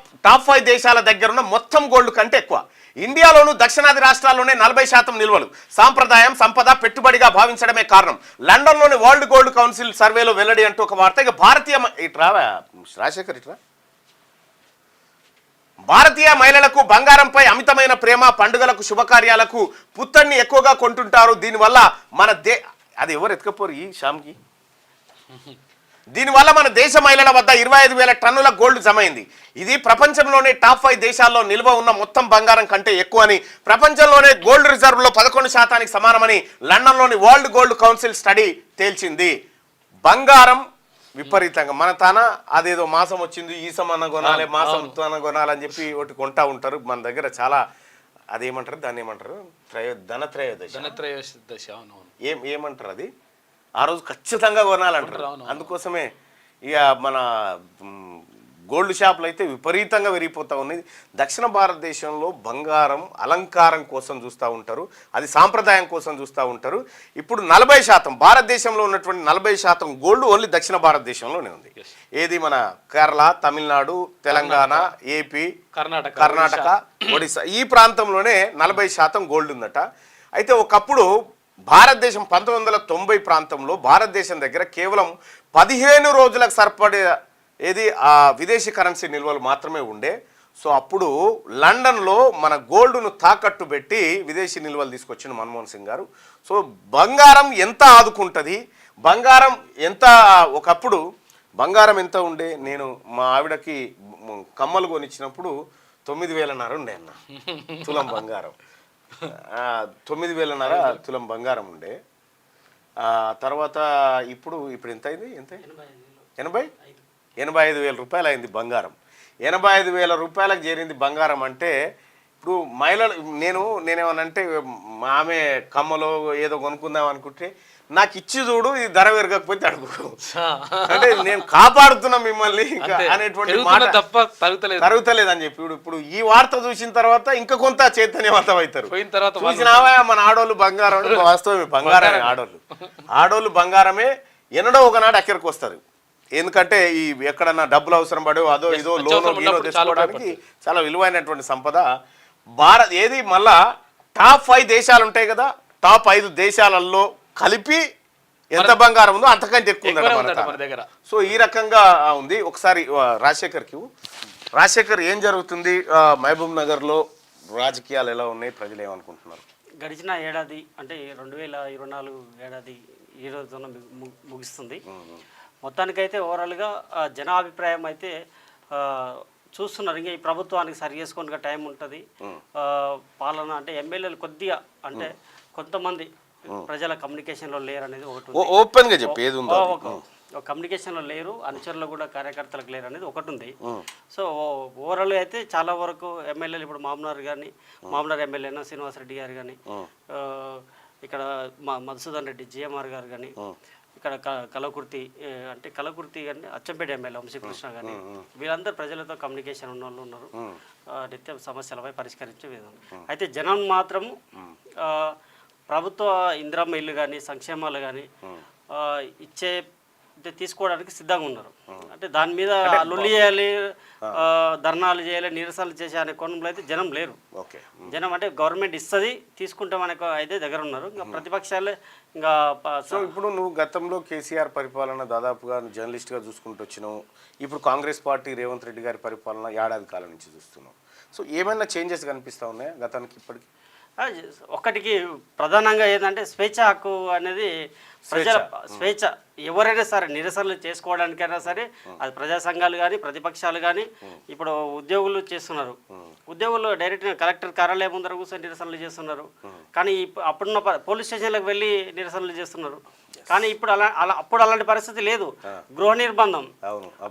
5 దేశాల దగ్గర ఉన్న మొత్తం గోల్డ్ కంటే ఎక్కువ. ఇండియాలోను దక్షిణాది రాష్ట్రాల్లోనే 40% నిల్వలు. సాంప్రదాయం సంపద పెట్టుబడిగా భావించడమే కారణం. లండన్లోని వరల్డ్ గోల్డ్ కౌన్సిల్ సర్వేలో వెల్లడి అంటూ ఒక వార్త. ఇక రాజశేఖర్ భారతీయ మహిళలకు బంగారంపై అమితమైన ప్రేమ, పండుగలకు శుభకార్యాలకు పుత్తడిని ఎక్కువగా కొంటుంటారు. దీనివల్ల అది ఎవరు ఎత్తుకపోరు ఈ షామ్కి. దీనివల్ల మన దేశ మహిళల వద్ద 25,000 టన్నుల గోల్డ్ జమైంది. ఇది ప్రపంచంలోనే టాప్ 5 దేశాల్లో నిల్వ ఉన్న మొత్తం బంగారం కంటే ఎక్కువ అని, ప్రపంచంలోనే గోల్డ్ రిజర్వ్లో 11% సమానమని లండన్లోని వరల్డ్ గోల్డ్ కౌన్సిల్ స్టడీ తేల్చింది. బంగారం విపరీతంగా మన అదేదో మాసం వచ్చింది, ఈ సమాన కొనాలి, మాసం కొనాలని చెప్పి ఒకటి కొంటా ఉంటారు. మన దగ్గర చాలా అదేమంటారు, దాన్ని ఏమంటారు, ధనత్రయోదశి ఏమంటారు అది, ఆ రోజు ఖచ్చితంగా కొనాలంటారు. అందుకోసమే ఇక మన గోల్డ్ షాపులు అయితే విపరీతంగా పెరిగిపోతూ ఉన్నాయి. దక్షిణ భారతదేశంలో బంగారం అలంకారం కోసం చూస్తూ ఉంటారు, అది సాంప్రదాయం కోసం చూస్తూ ఉంటారు. ఇప్పుడు 40% భారతదేశంలో ఉన్నటువంటి 40% గోల్డ్ ఓన్లీ దక్షిణ భారతదేశంలోనే ఉంది. ఏది మన కేరళ, తమిళనాడు, తెలంగాణ, ఏపీ, కర్ణాటక, ఒడిశా ఈ ప్రాంతంలోనే 40% గోల్డ్ ఉందట. అయితే ఒకప్పుడు భారతదేశం 1990 ప్రాంతంలో భారతదేశం దగ్గర కేవలం 15 రోజులకు సరిపడే విదేశీ కరెన్సీ నిల్వలు మాత్రమే ఉండే. సో అప్పుడు లండన్లో మన గోల్డ్ను తాకట్టు పెట్టి విదేశీ నిల్వలు తీసుకొచ్చిన మన్మోహన్ సింగ్ గారు. సో బంగారం ఎంత ఆదుకుంటుంది, బంగారం ఎంత, ఒకప్పుడు బంగారం ఎంత ఉండే, నేను మా ఆవిడకి కమ్మలు కొనిచ్చినప్పుడు 9,500 ఉండే అన్న తులం బంగారం. 9,500 తులం బంగారం ఉండే. తర్వాత ఇప్పుడు ఎంత అయింది? ఎంత 85,000 రూపాయలు అయింది బంగారం. 85,000 రూపాయలకు చేరింది బంగారం అంటే ఇప్పుడు మహిళలు నేనేమనంటే ఆమె కమ్మలో ఏదో కొనుక్కుందాం అనుకుంటే నాకు ఇచ్చి చూడు, ఇది ధర పెరగకపోతే అడుగు, అంటే నేను కాపాడుతున్నా మిమ్మల్ని ఇంకా అనేటువంటి మాట తరుగుతలేదని చెప్పి ఇప్పుడు ఈ వార్త చూసిన తర్వాత ఇంకా కొంత చైతన్యవంతం అవుతారు. చూసినావా మన ఆడోళ్ళు బంగారం, వాస్తవమే బంగారమే ఆడోళ్ళు బంగారమే ఎన్నడో ఒకనాడు అక్కడికి వస్తారు. ఎందుకంటే ఈ ఎక్కడన్నా డబ్బులు అవసరం పడో అదో ఇదో లోనో గీనో తెచ్చుకోవడానికి చాలా విలువైనటువంటి సంపద. ఏది మళ్ళా టాప్ 5 దేశాలు ఉంటాయి కదా, టాప్ 5 దేశాలలో కలిపి ఎంత బంగారం ఉందో అంతకంటే ఎక్కువ ఉందట మన దగ్గర. సో ఈ రకంగా ఉంది. ఒకసారి రాజశేఖర్ ఏం జరుగుతుంది మహబూబ్ నగర్లో, రాజకీయాలు ఎలా ఉన్నాయి, ప్రజలు ఏమనుకుంటున్నారు? గడిచిన ఏడాది అంటే 2024 ఏడాది ఈ రోజున ముగిస్తుంది. మొత్తానికైతే ఓవరాల్గా జనాభిప్రాయం అయితే చూస్తున్నారు. ఇంకా ఈ ప్రభుత్వానికి సరి చేసుకునే టైం ఉంటుంది. పాలన అంటే ఎమ్మెల్యేలు కొద్దిగా అంటే కొంతమంది ప్రజల కమ్యూనికేషన్లో లేరు అనేది ఒకటి, ఓపెన్గా చెప్పి ఏది ఉందో కమ్యూనికేషన్లో లేరు, అనుచరులు కూడా కార్యకర్తలకు లేరు అనేది ఒకటి ఉంది. సో ఓవరాల్ అయితే చాలా వరకు ఎమ్మెల్యేలు ఇప్పుడు మామనార్ ఎమ్మెల్యేనా శ్రీనివాసరెడ్డి గారు కానీ, ఇక్కడ మధుసూదన్ రెడ్డి జిఎంఆర్ గారు కానీ, ఇక్కడ కలకుర్తి కానీ అచ్చంపేట ఎమ్మెల్యే వంశీకృష్ణ కానీ, వీళ్ళందరూ ప్రజలతో కమ్యూనికేషన్ ఉన్న వాళ్ళు ఉన్నారు. నిత్యం సమస్యలపై పరిష్కరించే విధానం అయితే జనం మాత్రం ప్రభుత్వ ఇందిరమ్మ ఇల్లు కానీ సంక్షేమాలు కానీ తీసుకోవడానికి సిద్ధంగా ఉన్నారు. అంటే దాని మీద లొల్లి చేయాలి, ధర్నాలు చేయాలి, నిరసనలు చేసే అనే కోణంలో అయితే జనం లేరు. జనం అంటే గవర్నమెంట్ ఇస్తుంది తీసుకుంటామనే అయితే దగ్గర ఉన్నారు. ఇంకా ప్రతిపక్షాలే ఇంకా. సో ఇప్పుడు నువ్వు గతంలో కేసీఆర్ పరిపాలన దాదాపుగా జర్నలిస్ట్గా చూసుకుంటూ వచ్చినావు. ఇప్పుడు కాంగ్రెస్ పార్టీ రేవంత్ రెడ్డి గారి పరిపాలన ఏడాది కాలం నుంచి చూస్తున్నావు. సో ఏమైనా చేంజెస్ కనిపిస్తూ ఉన్నాయా గతానికి ఇప్పటికి? ఒక్కటికి ప్రధానంగా ఏంటంటే స్వేచ్ఛ హక్కు అనేది ప్రజల స్వేచ్ఛ. ఎవరైనా సరే నిరసనలు చేసుకోవడానికైనా సరే అది ప్రజా సంఘాలు కానీ ప్రతిపక్షాలు కానీ ఇప్పుడు ఉద్యోగులు చేస్తున్నారు. ఉద్యోగులు డైరెక్ట్గా కలెక్టర్ కార్యాలయం ముందర కూర్చొని నిరసనలు చేస్తున్నారు. కానీ అప్పుడున్న పోలీస్ స్టేషన్లకు వెళ్ళి నిరసనలు చేస్తున్నారు. కానీ ఇప్పుడు అప్పుడు అలాంటి పరిస్థితి లేదు. గృహ నిర్బంధం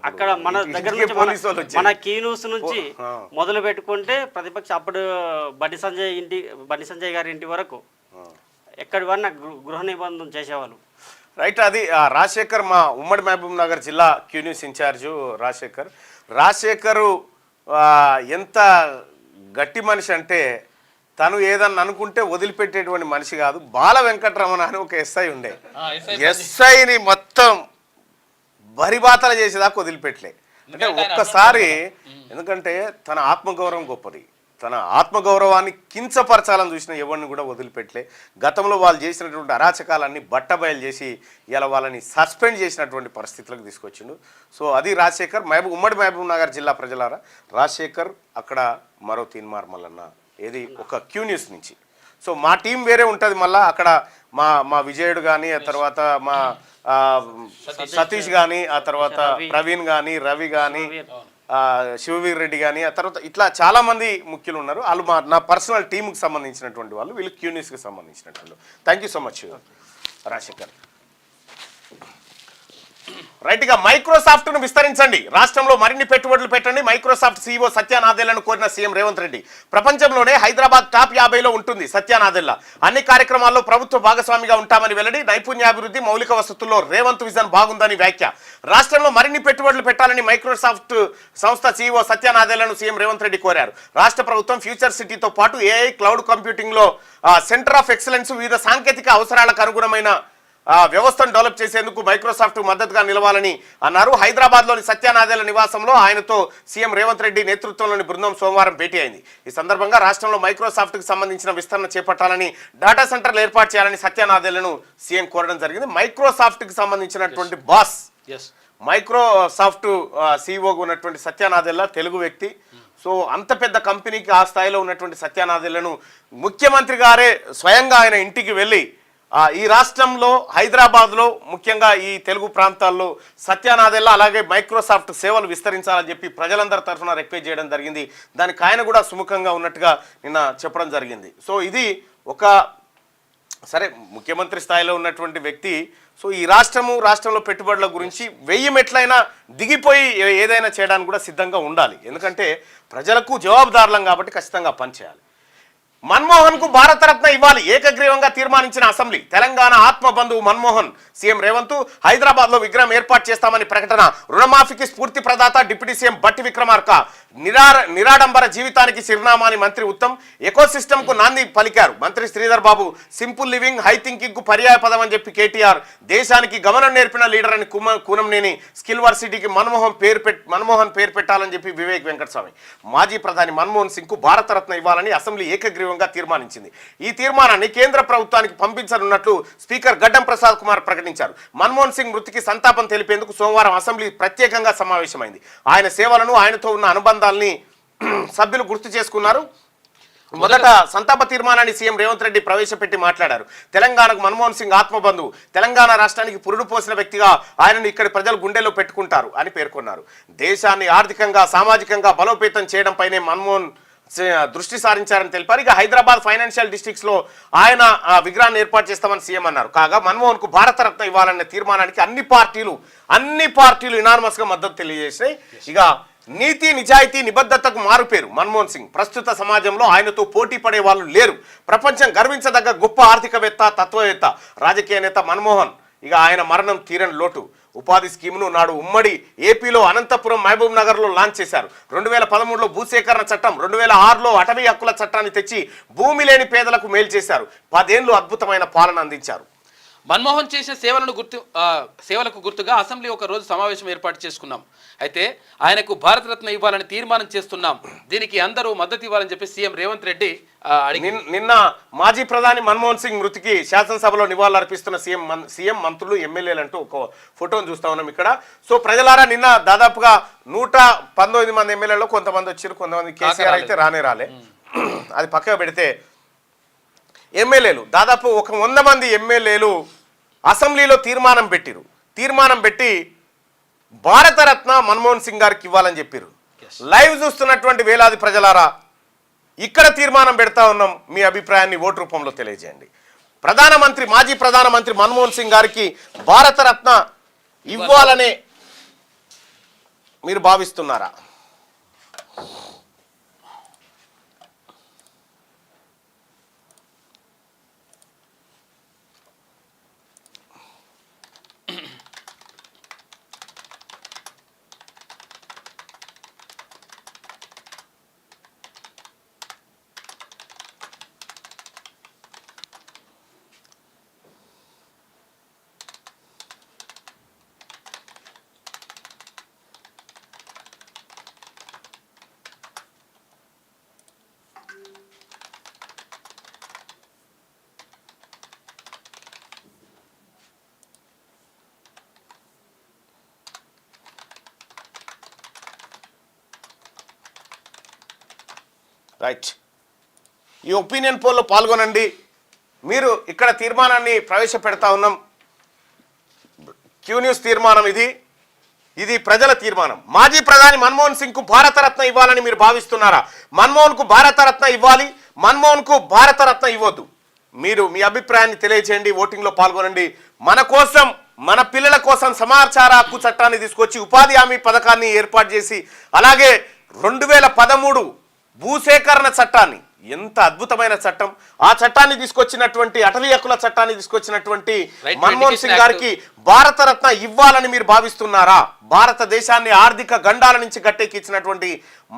అక్కడ మన దగ్గర నుంచి మన కీ న్యూస్ నుంచి మొదలు పెట్టుకుంటే ప్రతిపక్ష అప్పుడు బండి సంజయ్ గారి ఇంటి వరకు ఎక్కడి వరకు గృహ నిర్బంధం చేసేవాళ్ళు. రైట్. అది రాజశేఖర్, మా ఉమ్మడి మహబూబ్ నగర్ జిల్లా క్యూ న్యూస్ ఇన్ఛార్జు రాజశేఖర్ ఎంత గట్టి మనిషి అంటే తను ఏదన్నా అనుకుంటే వదిలిపెట్టేటువంటి మనిషి కాదు. బాల వెంకటరమణ అని ఒక ఎస్ఐ ఉండే, ఎస్ఐని మొత్తం బరిబాతలు చేసేదాకా వదిలిపెట్టలే. అంటే ఒక్కసారి, ఎందుకంటే తన ఆత్మగౌరవం గొప్పది, తన ఆత్మగౌరవాన్ని కించపరచాలని చూసిన ఎవరిని కూడా వదిలిపెట్టలే. గతంలో వాళ్ళు చేసినటువంటి అరాచకాలన్నీ బట్టబయలు చేసి ఇలా వాళ్ళని సస్పెండ్ చేసినటువంటి పరిస్థితులకు తీసుకొచ్చిండు. సో అది రాజశేఖర్. ఉమ్మడి మహబూబ్ నగర్ జిల్లా ప్రజలారా, రాజశేఖర్ అక్కడ మరో తీన్మార్ మల్లన్న, ఏది ఒక క్యూ న్యూస్ నుంచి. సో మా టీం వేరే ఉంటుంది. మళ్ళీ అక్కడ మా విజయుడు కానీ, ఆ తర్వాత మా సతీష్ కానీ, ఆ తర్వాత ప్రవీణ్ కానీ, రవి కానీ, శివవీర్ రెడ్డి కానీ, ఆ తర్వాత ఇట్లా చాలామంది ముఖ్యులు ఉన్నారు. వాళ్ళు నా పర్సనల్ టీముకి సంబంధించినటువంటి వాళ్ళు, వీళ్ళు క్యూ న్యూస్కి సంబంధించినటువంటి. Thank you so much Rajasekhar. రైట్గా మైక్రోసాఫ్ట్ను విస్తరించండి, రాష్ట్రంలో మరిన్ని పెట్టుబడులు పెట్టండి. మైక్రోసాఫ్ట్ సీఈఓ సత్య నాదెళ్లను కోరిన సీఎం రేవంత్ రెడ్డి. ప్రపంచంలోనే హైదరాబాద్ టాప్ 50లో ఉంటుంది సత్య నాదెళ్ల. అన్ని కార్యక్రమాల్లో ప్రభుత్వ భాగస్వామిగా ఉంటామని వెల్లడి. నైపుణ్యాభివృద్ధి, మౌలిక వసతుల్లో రేవంత్ విజన్ బాగుందని వ్యాఖ్య. రాష్ట్రంలో మరిన్ని పెట్టుబడులు పెట్టాలని మైక్రోసాఫ్ట్ సంస్థ సీఈఓ సత్య నాదెళ్లను సీఎం రేవంత్ రెడ్డి కోరారు. రాష్ట్ర ప్రభుత్వం ఫ్యూచర్ సిటీతో పాటు ఏఐ, క్లౌడ్ కంప్యూటింగ్లో సెంటర్ ఆఫ్ ఎక్సలెన్స్, వివిధ సాంకేతిక అవసరాలకు అనుగుణమైన వ్యవస్థను డెవలప్ చేసేందుకు మైక్రోసాఫ్ట్ మద్దతుగా నిలవాలని అన్నారు. హైదరాబాద్లోని సత్య నాదెళ్ల నివాసంలో ఆయనతో సీఎం రేవంత్ రెడ్డి నేతృత్వంలోని బృందం సోమవారం భేటీ అయింది. ఈ సందర్భంగా రాష్ట్రంలో మైక్రోసాఫ్ట్కి సంబంధించిన విస్తరణ చేపట్టాలని, డేటా సెంటర్లు ఏర్పాటు చేయాలని సత్య నాదెళ్లను సీఎం కోరడం జరిగింది. మైక్రోసాఫ్ట్కి సంబంధించినటువంటి బాస్, మైక్రోసాఫ్ట్ సీఈఓగా ఉన్నటువంటి సత్య నాదెళ్ల తెలుగు వ్యక్తి. సో అంత పెద్ద కంపెనీకి ఆ స్థాయిలో ఉన్నటువంటి సత్య నాదెళ్లను ముఖ్యమంత్రి గారే స్వయంగా ఆయన ఇంటికి వెళ్ళి ఈ రాష్ట్రంలో హైదరాబాద్లో ముఖ్యంగా ఈ తెలుగు ప్రాంతాల్లో సత్య నాదెళ్ల అలాగే మైక్రోసాఫ్ట్ సేవలు విస్తరించాలని చెప్పి ప్రజలందరి తరఫున రిక్వెస్ట్ చేయడం జరిగింది. దానికి ఆయన కూడా సుముఖంగా ఉన్నట్టుగా నిన్న చెప్పడం జరిగింది. సో ఇది ఒక సరే ముఖ్యమంత్రి స్థాయిలో ఉన్నటువంటి వ్యక్తి సో ఈ రాష్ట్రంలో పెట్టుబడుల గురించి 1000 మెట్లైనా దిగిపోయి ఏదైనా చేయడానికి కూడా సిద్ధంగా ఉండాలి. ఎందుకంటే ప్రజలకు జవాబుదారులం కాబట్టి ఖచ్చితంగా పనిచేయాలి. మన్మోహన్ కు భారతరత్న ఇవ్వాలి ఏకగ్రీవంగా తీర్మానించిన అసెంబ్లీ. తెలంగాణ ఆత్మబంధువు మన్మోహన్ సీఎం రేవంత్ హైదరాబాద్ లో విగ్రహం ఏర్పాటు చేస్తామని ప్రకటన. రుణమాఫీకి స్ఫూర్తి ప్రదాత డిప్యూటీ సీఎం బట్టి విక్రమార్క. నిరాడంబర జీవితానికి చిరునామాని మంత్రి ఉత్తమ్. ఎకోసిస్టమ్ కు నాంది పలికారు మంత్రి Sridhar Babu. Simple living high thinking కు పర్యాయ పదం అని చెప్పి కేటీఆర్. దేశానికి గమనం నేర్పిన లీడర్ అని కూనంనేని. స్కిల్ వర్సిటీకి మన్మోహన్ పేరు పెట్టాలని చెప్పి వివేక్ వెంకటస్వామి. మాజీ ప్రధాని మన్మోహన్ సింగ్ కు భారతరత్న ఇవ్వాలని అసెంబ్లీ ఏకగ్రీవంగా తీర్మానించింది. ఈ తీర్మానాన్ని కేంద్ర ప్రభుత్వానికి పంపించనున్నట్లు స్పీకర్ గడ్డం ప్రసాద్ కుమార్ ప్రకటించారు. మన్మోహన్ సింగ్ మృతికి సంతాపం తెలిపేందుకు సోమవారం అసెంబ్లీ ప్రత్యేకంగా సమావేశమైంది. ఆయన సేవలను ఆయనతో ఉన్న అనుబంధాలని సభ్యులు గుర్తు చేసుకున్నారు. మొదట సంతాప తీర్మానాన్ని సీఎం రేవంత్ రెడ్డి ప్రవేశపెట్టి మాట్లాడారు. తెలంగాణకు మన్మోహన్ సింగ్ ఆత్మబంధువు. తెలంగాణ రాష్ట్రానికి పురుడు పోసిన వ్యక్తిగా ఆయనను ఇక్కడి ప్రజలు గుండెల్లో పెట్టుకుంటారు అని పేర్కొన్నారు. దేశాన్ని ఆర్థికంగా సామాజికంగా బలోపేతం చేయడంపైనే మన్మోహన్ దృష్టి సారించారని తెలిపారు. ఇక హైదరాబాద్ ఫైనాన్షియల్ డిస్ట్రిక్ట్స్ లో ఆయన విగ్రహాన్ని ఏర్పాటు చేస్తామని సీఎం అన్నారు. కాగా మన్మోహన్ కు భారతరత్న ఇవ్వాలన్న తీర్మానానికి అన్ని పార్టీలు ఇనార్మస్ గా మద్దతు తెలియజేసాయి. ఇక నీతి నిజాయితీ నిబద్ధతకు మారుపేరు మన్మోహన్ సింగ్. ప్రస్తుత సమాజంలో ఆయనతో పోటీ పడే వాళ్ళు లేరు. ప్రపంచం గర్వించదగ్గ గొప్ప ఆర్థికవేత్త, తత్వవేత్త, రాజకీయ నేత మన్మోహన్. ఇక ఆయన మరణం తీరని లోటు. ఉపాధి స్కీమ్ను నాడు ఉమ్మడి ఏపీలో అనంతపురం, మహబూబ్ నగర్లో లాంచ్ చేశారు. 2013లో భూసేకరణ చట్టం, 2006లో అటవీ హక్కుల చట్టాన్ని తెచ్చి భూమి లేని పేదలకు మేలు చేశారు. 10 ఏళ్లు అద్భుతమైన పాలన అందించారు. మన్మోహన్ చేసిన సేవలకు గుర్తుగా అసెంబ్లీ ఒక రోజు సమావేశం ఏర్పాటు చేసుకున్నాం. అయితే ఆయనకు భారతరత్న ఇవ్వాలని తీర్మానం చేస్తున్నాం. దీనికి అందరూ మద్దతు ఇవ్వాలని చెప్పి సీఎం రేవంత్ రెడ్డి నిన్న మాజీ ప్రధాని మన్మోహన్ సింగ్ మృతికి శాసనసభలో నివాళులర్పిస్తున్న సీఎం మంత్రులు, ఎమ్మెల్యేలు అంటూ ఒక ఫోటోను చూస్తా ఉన్నాం ఇక్కడ. సో ప్రజలారా నిన్న దాదాపుగా 119 మంది ఎమ్మెల్యేలో కొంతమంది వచ్చారు, కొంతమంది కేసీఆర్ అయితే రాలే. అది పక్కగా పెడితే ఎమ్మెల్యేలు దాదాపు 100 మంది ఎమ్మెల్యేలు అసెంబ్లీలో తీర్మానం పెట్టి భారతరత్న మన్మోహన్ సింగ్ గారికి ఇవ్వాలని చెప్పారు. లైవ్ చూస్తున్నటువంటి వేలాది ప్రజలారా ఇక్కడ తీర్మానం పెడతా ఉన్నాం. మీ అభిప్రాయాన్ని ఓటు రూపంలో తెలియజేయండి. మాజీ ప్రధానమంత్రి మన్మోహన్ సింగ్ గారికి భారతరత్న ఇవ్వాలనే మీరు భావిస్తున్నారా? రైట్, ఈ ఒపీనియన్ పోల్లో పాల్గొనండి. మీరు ఇక్కడ తీర్మానాన్ని ప్రవేశపెడతా ఉన్నాం. క్యూ న్యూస్ తీర్మానం ఇది ప్రజల తీర్మానం. మాజీ ప్రధాని మన్మోహన్ సింగ్ కు భారతరత్న ఇవ్వాలని మీరు భావిస్తున్నారా? మన్మోహన్ కు భారతరత్న ఇవ్వాలి, మన్మోహన్ కు భారతరత్న ఇవ్వద్దు. మీరు మీ అభిప్రాయాన్ని తెలియజేయండి, ఓటింగ్లో పాల్గొనండి. మన కోసం, మన పిల్లల కోసం సమాచార హక్కు చట్టాన్ని తీసుకొచ్చి ఉపాధి హామీ పథకాన్ని ఏర్పాటు చేసి, అలాగే 2013 భూసేకరణ చట్టాన్ని, ఎంత అద్భుతమైన చట్టం, ఆ చట్టాన్ని తీసుకొచ్చినటువంటి అటవీ హక్కుల చట్టాన్ని తీసుకొచ్చినటువంటి మన్మోహన్ సింగ్ గారికి భారతరత్న ఇవ్వాలని మీరు భావిస్తున్నారా? భారతదేశాన్ని ఆర్థిక గండాల నుంచి గట్టెక్కించినటువంటి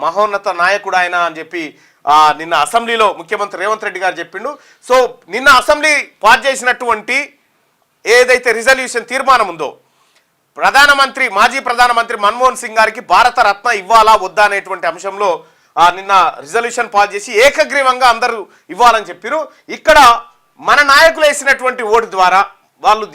మహోన్నత నాయకుడు ఆయన అని చెప్పి నిన్న అసెంబ్లీలో ముఖ్యమంత్రి రేవంత్ రెడ్డి గారు చెప్పిండు. సో నిన్న అసెంబ్లీ పాస్ చేసినటువంటి ఏదైతే రిజల్యూషన్ తీర్మానం ఉందో, మాజీ ప్రధానమంత్రి మన్మోహన్ సింగ్ గారికి భారతరత్న ఇవ్వాలా వద్దా అనేటువంటి అంశంలో నిన్న రిజల్యూషన్ పాస్ చేసి ఏకగ్రీవంగా అందరూ ఇవ్వాలని చెప్పారు. ఇక్కడ మన నాయకులు వేసినటువంటి ఓటు ద్వారా వాళ్ళు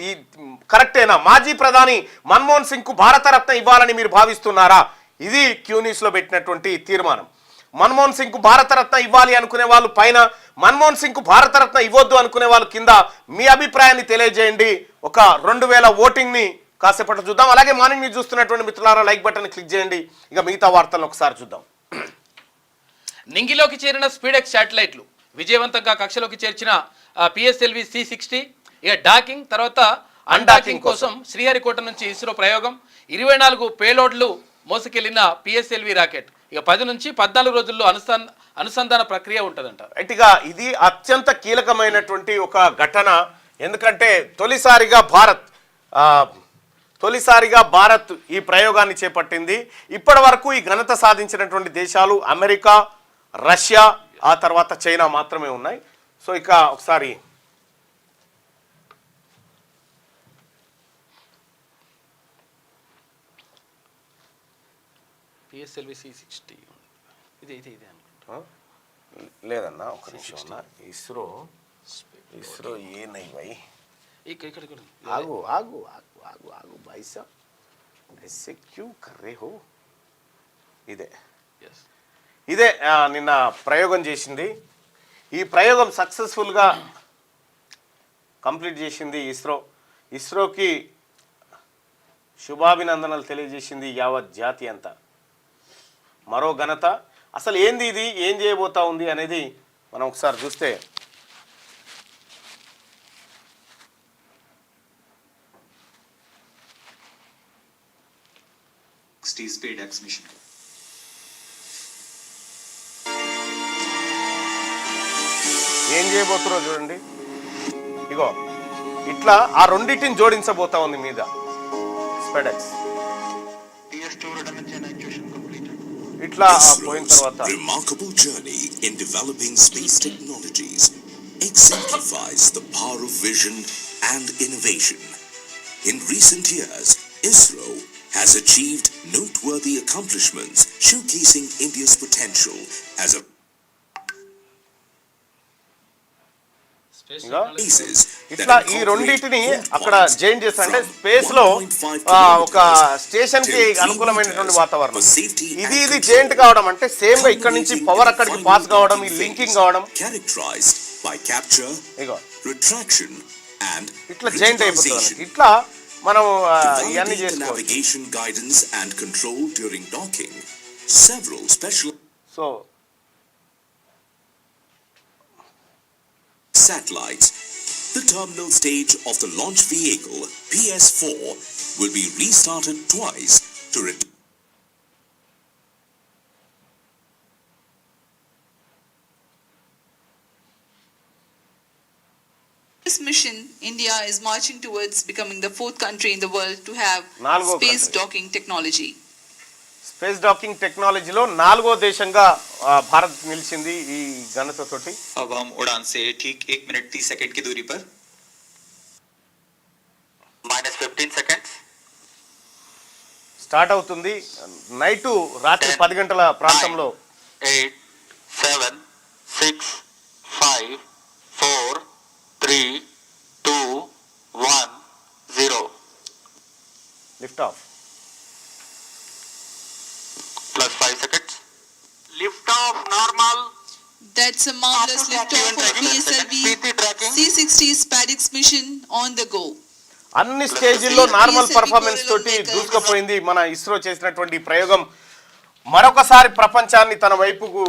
కరెక్టేనా? మాజీ ప్రధాని మన్మోహన్ సింగ్ కు భారతరత్న ఇవ్వాలని మీరు భావిస్తున్నారా? ఇది క్యూ న్యూస్ లో పెట్టినటువంటి తీర్మానం. మన్మోహన్ సింగ్ కు భారతరత్న ఇవ్వాలి అనుకునే వాళ్ళు పైన, మన్మోహన్ సింగ్ కు భారతరత్న ఇవ్వద్దు అనుకునే వాళ్ళు కింద మీ అభిప్రాయాన్ని తెలియజేయండి. ఒక 2000 ఓటింగ్ ని కాసేపట్లో చూద్దాం. అలాగే మార్నింగ్ న్యూస్ చూస్తున్నటువంటి మిత్రులారా లైక్ బటన్ క్లిక్ చేయండి. ఇక మిగతా వార్తలను ఒకసారి చూద్దాం. నింగిలోకి చేరిన స్పీడెక్స్ శాటిలైట్లు విజయవంతంగా కక్షలోకి చేర్చిన పిఎస్ఎల్వి C60 ఇక డాకింగ్ తర్వాత అన్డాకింగ్ కోసం శ్రీహరికోట నుంచి ఇస్రో ప్రయోగం 24 పేలోడ్లు మోసుకెళ్లిన పిఎస్ఎల్వి రాకెట్ ఇక 10 నుంచి 14 రోజుల్లో అనుసంధాన ప్రక్రియ ఉంటుందంట. గట్టిగా ఇది అత్యంత కీలకమైనటువంటి ఒక ఘటన. ఎందుకంటే తొలిసారిగా భారత్ ఈ ప్రయోగాన్ని చేపట్టింది. ఇప్పటి వరకు ఈ ఘనత సాధించినటువంటి దేశాలు అమెరికా, రష్యా, ఆ తర్వాత చైనా మాత్రమే ఉన్నాయి. సో ఇక ఒకసారి పిఎస్ఎల్వి C60 ఇది అనుకుంటా. లేదన్నా ఒక నిమిషం అన్న. ఇస్రో ఏ నై భయ్ ఇక్కడ ఆగు ఆగు ఆగు ఆగు ఆగు భాయ్ సాబ్ ऐसे क्यों कर रहे हो. ఇదే నిన్న ప్రయోగం చేసింది. ఈ ప్రయోగం సక్సెస్ఫుల్గా కంప్లీట్ చేసింది ఇస్రోకి శుభాభినందనలు తెలియజేసింది యావత్ జాతి అంతా. మరో ఘనత. అసలు ఏంది ఇది, ఏం చేయబోతా ఉంది అనేది మనం ఒకసారి చూస్తే SpaceX mission. ఏం చేయబోతున్నారో చూడండి. ఇగో ఇట్లా ఆ రెండింటిని జోడించబోతా ఉంది మీద స్పేడెక్స్. ఇట్లా పోయిన తర్వాత remarkable journey in developing space technologies exemplifies the power of vision and innovation. In recent years, ISRO has achieved noteworthy accomplishments showcasing India's potential as a ఇట్లా ఈ రెండింటిని అక్కడ జాయిన్ చేస్తా అంటే స్పేస్ లో ఒక స్టేషన్ కి అనుకూలమైనటువంటి వాతావరణం. ఇది జాయింట్ కావడం అంటే సేమ్ గా ఇక్కడ నుంచి పవర్ అక్కడికి పాస్ కావడం, ఈ లింకింగ్ కావడం ఇట్లా జాయింట్ అయిపోతుంది. ఇట్లా మనం ఇవన్నీ చేసుకోవచ్చు. So satellites. The terminal stage of the launch vehicle PS4 will be restarted twice to This mission, India is marching towards becoming the 4th country in the world to have space docking technology. Space docking టెక్నాలజీలో 4వ దేశంగా భారత్ నిలిచింది ఈ ఘనతతోటి. अब हम उड़ान से ठीक 1 मिनट 30 सेकंड की दूरी पर -15 seconds స్టార్ట్ అవుతుంది. రాత్రి 10 గంటల ప్రాంతంలో 8 7 6 5 4 3 2 1 0 lift of. plus 5 seconds. Lift off normal. That's a marvelous liftoff of PSLV C60 SpaceX mission on the go. అన్ని స్టేజీల్లో నార్మల్ పర్ఫార్మెన్స్ తోటి దూసుకుపోయింది మన ఇస్రో చేసినటువంటి ప్రయోగం. మరొకసారి ప్రపంచాన్ని తన వైపుకు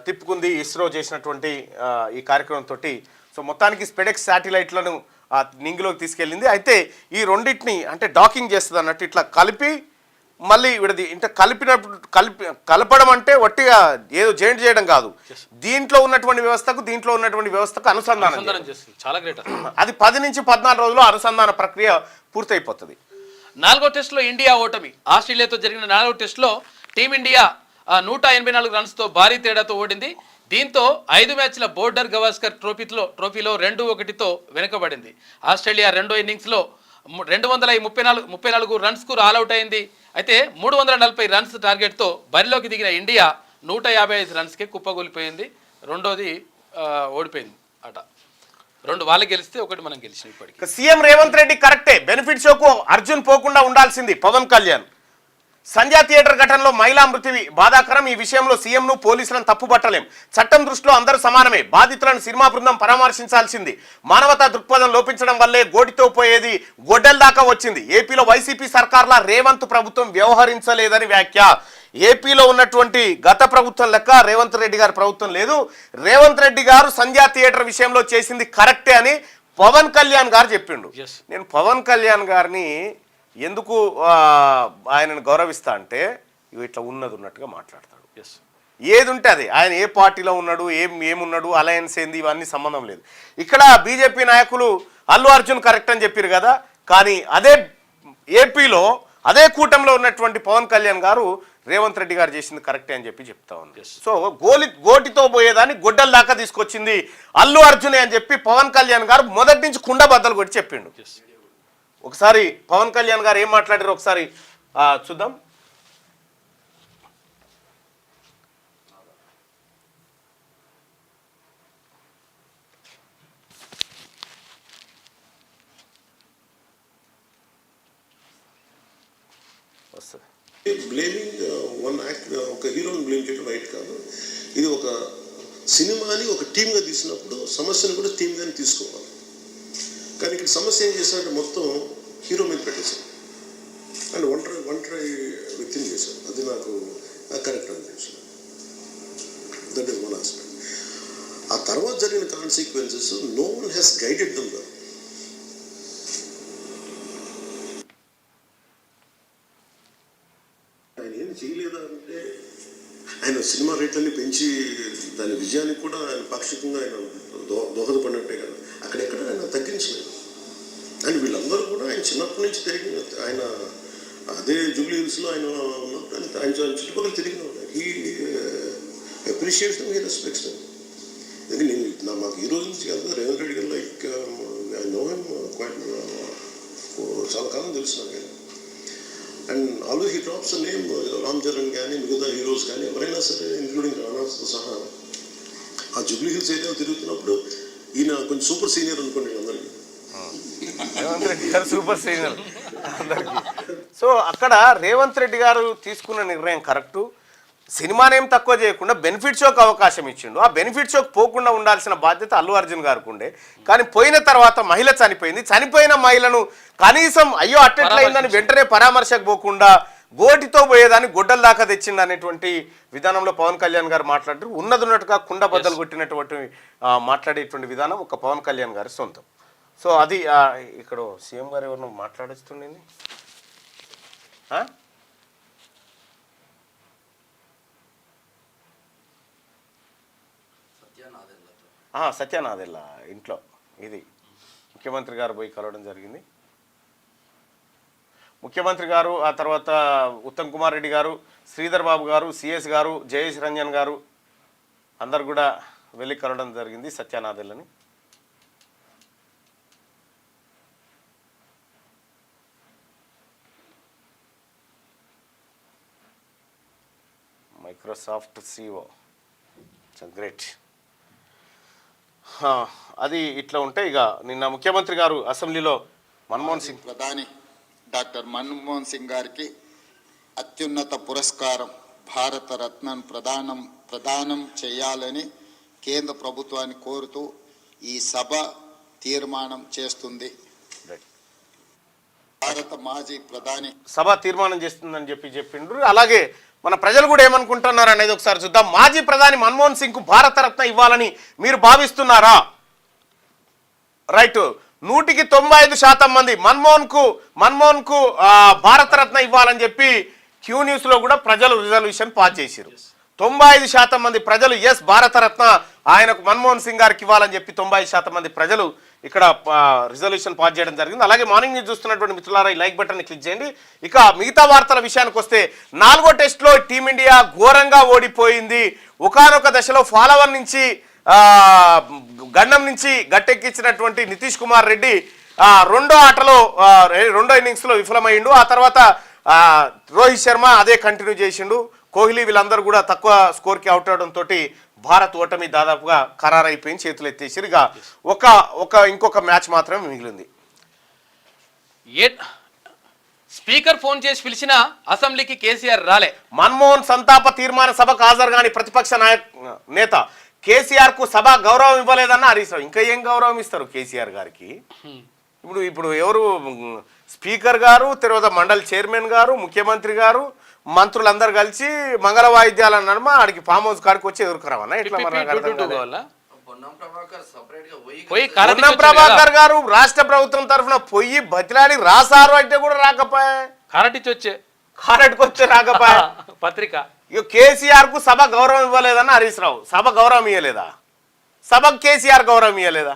తిప్పుకుంది ఇస్రో చేసినటువంటి ఈ కార్యక్రమం తోటి. సో మొత్తానికి స్పెడెక్స్ శాటిలైట్లను నింగిలోకి తీసుకెళ్ళింది. అయితే ఈ రెండింటిని అంటే డాకింగ్ చేస్తుంది అన్నట్టు ఇట్లా కలిపి మళ్ళీ విడది అంటే కలపడం అంటే వట్టిగా ఏదో జాయింట్ చేయడం కాదు. దీంట్లో ఉన్నటువంటి వ్యవస్థకు అనుసంధానం చేస్తుంది. చాలా గ్రేట్. అది 10 నుంచి 14 రోజుల్లో అనుసంధాన ప్రక్రియ పూర్తయిపోతుంది. 4వ టెస్ట్లో ఇండియా ఓటమి. ఆస్ట్రేలియాతో జరిగిన 4వ టెస్ట్లో టీమిండియా 184 రన్స్తో భారీ తేడాతో ఓడింది. దీంతో 5 మ్యాచ్ల బోర్డర్ గవాస్కర్ ట్రోఫీలో 2-1తో వెనుకబడింది. ఆస్ట్రేలియా రెండో ఇన్నింగ్స్లో 234 రన్స్కు ఆల్అవుట్ అయింది. అయితే 340 రన్స్ టార్గెట్తో బరిలోకి దిగిన ఇండియా 155 రన్స్కే కుప్పగొలిపోయింది. రెండోది ఓడిపోయింది అట. 2 వాళ్ళు గెలిస్తే 1 మనం గెలిచినాం. ఇప్పటికి సీఎం రేవంత్ రెడ్డి కరెక్టే. బెనిఫిట్ షోకు అర్జున్ పోకుండా ఉండాల్సింది పవన్ కళ్యాణ్. సంధ్యా థియేటర్ ఘటనలో మహిళా మృతివి బాధాకరం. ఈ విషయంలో సీఎంను పోలీసులను తప్పుపట్టలేం. చట్టం దృష్టిలో అందరూ సమానమే. బాధితులను సినిమా బృందం పరామర్శించాల్సింది. మానవతా దృక్పథం లోపించడం వల్లే గోటితో పోయేది గొడ్డల దాకా వచ్చింది. ఏపీలో వైసీపీ సర్కార్లా రేవంత్ ప్రభుత్వం వ్యవహరించలేదని వ్యాఖ్య. ఏపీలో ఉన్నటువంటి గత ప్రభుత్వం లెక్క రేవంత్ రెడ్డి గారి ప్రభుత్వం లేదు. రేవంత్ రెడ్డి గారు సంధ్యా థియేటర్ విషయంలో చేసింది కరెక్టే అని పవన్ కళ్యాణ్ గారు చెప్పిండు. నేను పవన్ కళ్యాణ్ గారిని ఎందుకు ఆయనను గౌరవిస్తా అంటే ఇట్లా ఉన్నట్టుగా మాట్లాడతాడు. ఏది ఉంటే అది, ఆయన ఏ పార్టీలో ఉన్నాడు, ఏమున్నాడు, అలయన్స్ ఏంది, ఇవన్నీ సంబంధం లేదు. ఇక్కడ బీజేపీ నాయకులు అల్లు అర్జున్ కరెక్ట్ అని చెప్పారు కదా, కానీ అదే ఏపీలో అదే కూటమిలో ఉన్నటువంటి పవన్ కళ్యాణ్ గారు రేవంత్ రెడ్డి గారు చేసింది కరెక్టే అని చెప్పి చెప్తా ఉంది. సో గోటితో పోయేదాన్ని గొడ్డల దాకా తీసుకొచ్చింది అల్లు అర్జునే అని చెప్పి పవన్ కళ్యాణ్ గారు మొదటి నుంచి కుండ బద్దలు కొట్టి చెప్పిండు. ఒకసారి పవన్ కళ్యాణ్ గారు ఏం మాట్లాడారు ఒకసారి చూద్దాం. బ్లేమింగ్ వన్ యాక్ట్, ఒక హీరోని బ్లేమ్ చేయడం రైట్ కాదు. ఇది ఒక సినిమాని ఒక టీమ్గా తీసినప్పుడు సమస్యను కూడా టీమ్గానే తీసుకోవాలి. కానీ ఇక్కడ సమస్య ఏం చేశారంటే మొత్తం హీరో మీద పెట్టేశారు అండ్ ఒంటరి వ్యక్తిని చేశారు. అది నాకు కరెక్ట్ అనిపించింది. That is one aspect. ఆ తర్వాత జరిగిన consequences no one has guided them. ఆయన ఏం చేయలేదా అంటే ఆయన సినిమా రేట్లన్నీ పెంచి దాని విజయానికి కూడా ఆయన పాక్షికంగా ఆయన దోహదపడినట్టే కదా. అక్కడెక్కడ ఆయన తగ్గించలేదు. అండ్ వీళ్ళందరూ కూడా ఆయన చిన్నప్పటి నుంచి తిరిగి ఆయన అదే జూబ్లీ హిల్స్లో ఆయన ఉన్నప్పుడు ఆయన చుట్టుపక్కల తిరిగిన హీ అప్రిషియేట్స్ హీ రెస్పెక్ట్స్. ఎందుకంటే నేను మాకు ఈ రోజు నుంచి కాదు, Revanth Reddy garu like I know him quite, చాలా కాలం తెలుసు నాకు. And always he drops name Ram Charan కానీ మిగతా హీరోస్ కానీ ఎవరైనా సరే ఇంక్లూడింగ్ రానాతో సహా ఆ జూబ్లీ హిల్స్ ఏరియాలో తిరుగుతున్నప్పుడు ఈయన కొంచెం సూపర్ సీనియర్ అనుకోండి అందరికీ. రేవంత్ రెడ్డి గారు సూపర్ సీనియర్ అందరికీ. సో అక్కడ రేవంత్ రెడ్డి గారు తీసుకున్న నిర్ణయం కరెక్టు. సినిమానేం తక్కువ చేయకుండా బెనిఫిట్ షోకి అవకాశం ఇచ్చిండు. ఆ బెనిఫిట్ షోకి పోకుండా ఉండాల్సిన బాధ్యత అల్లు అర్జున్ గారికి ఉండే. కానీ పోయిన తర్వాత మహిళ చనిపోయింది. చనిపోయిన మహిళను కనీసం అయ్యో అట్టెట్లయిందని వెంటనే పరామర్శకు పోకుండా గోటితో పోయేదాన్ని గొడ్డల దాకా తెచ్చిండు అనేటువంటి విధానంలో పవన్ కళ్యాణ్ గారు మాట్లాడారు. ఉన్నట్టుగా కుండ బద్దలు కొట్టినటువంటి మాట్లాడేటువంటి విధానం ఒక పవన్ కళ్యాణ్ గారి సొంతం. సో అది ఇక్కడ సీఎం గారు ఎవరినో మాట్లాడిస్తుండేది. సత్యనాదెల్లా ఇంట్లో ఇది ముఖ్యమంత్రి గారు పోయి కలవడం జరిగింది. ముఖ్యమంత్రి గారు, ఆ తర్వాత ఉత్తమ్ కుమార్ రెడ్డి గారు, శ్రీధర్ బాబు గారు, సిఎస్ గారు, జయేష్ రంజన్ గారు అందరు కూడా వెళ్ళి కలవడం జరిగింది సత్యనాదెల్లని. Microsoft CO great. అది ఇట్లా ఉంటే ఇక నిన్న ముఖ్యమంత్రి గారు అసెంబ్లీలో మన్మోహన్ సింగ్ ప్రధాని డాక్టర్ మన్మోహన్ సింగ్ గారికి అత్యున్నత పురస్కారం భారత రత్నను ప్రదానం చేయాలని కేంద్ర ప్రభుత్వాన్ని కోరుతూ ఈ సభ తీర్మానం చేస్తుంది. భారత మాజీ ప్రధాని సభ తీర్మానం చేస్తుందని చెప్పిండ్రు. అలాగే మన ప్రజలు కూడా ఏమనుకుంటున్నారు అనేది ఒకసారి చూద్దాం. మాజీ ప్రధాని మన్మోహన్ సింగ్కు భారతరత్న ఇవ్వాలని మీరు భావిస్తున్నారా? రైట్, 195% మంది మన్మోహన్కు భారతరత్న ఇవ్వాలని చెప్పి క్యూ న్యూస్లో కూడా ప్రజలు రిజల్యూషన్ పాస్ చేశారు. 95% మంది ప్రజలు ఎస్ భారతరత్న ఆయనకు మన్మోహన్ సింగ్ గారికి ఇవ్వాలని చెప్పి 95% మంది ప్రజలు ఇక్కడ రిజల్యూషన్ పాస్ చేయడం జరిగింది. అలాగే మార్నింగ్ న్యూస్ చూస్తున్నటువంటి మిత్రులారా ఈ లైక్ బటన్ని క్లిక్ చేయండి. ఇక మిగతా వార్తల విషయానికి వస్తే 4వ టెస్ట్లో టీమిండియా ఘోరంగా ఓడిపోయింది. ఒకానొక దశలో ఫాలోవర్ నుంచి గండం నుంచి గట్టెక్కించినటువంటి నితీష్ కుమార్ రెడ్డి రెండో ఇన్నింగ్స్లో విఫలమైండు. ఆ తర్వాత రోహిత్ శర్మ అదే కంటిన్యూ చేసిండు. కోహ్లీ వీళ్ళందరూ కూడా తక్కువ స్కోర్కి అవుట్ అవడంతో భారత్ ఓటమి దాదాపుగా ఖరారైపోయింది, చేతులు ఎత్తేసారు. ఇక ఇంకొక మ్యాచ్ మాత్రమే మిగిలింది. స్పీకర్ ఫోన్ చేసి పిలిచిన అసెంబ్లీకి కేసీఆర్ రాలే. మన్మోహన్ సంతాప తీర్మాన సభకు హాజరు కాని ప్రతిపక్ష నేత కేసీఆర్ కు సభ గౌరవం ఇవ్వలేదన్న హరీష్ రావు. ఇంకా ఏం గౌరవం ఇస్తారు కేసీఆర్ గారికి? ఇప్పుడు ఎవరు స్పీకర్ గారు, తర్వాత మండలి చైర్మన్ గారు, ముఖ్యమంత్రి గారు, మంత్రులందరూ కలిసి మంగళ వాయిద్యాల నడుమ ఆడికి ఫామ్ హౌస్ కాడికి వచ్చి ఎదుర్కొరావన్నా ఇట్లా పొన్నం ప్రభాకర్ గారు రాష్ట్ర ప్రభుత్వం తరఫున పొయ్యి బతిలాడి రాసారు అంటే కూడా రాకపోయా, కారటికి వచ్చే రాకపోయా పత్రిక. ఇక కేసీఆర్ కు సభ గౌరవం ఇవ్వలేదన్న హరీష్ రావు, సభ గౌరవం ఇవ్వలేదా? సభకు కేసీఆర్ గౌరవం ఇవ్వలేదా?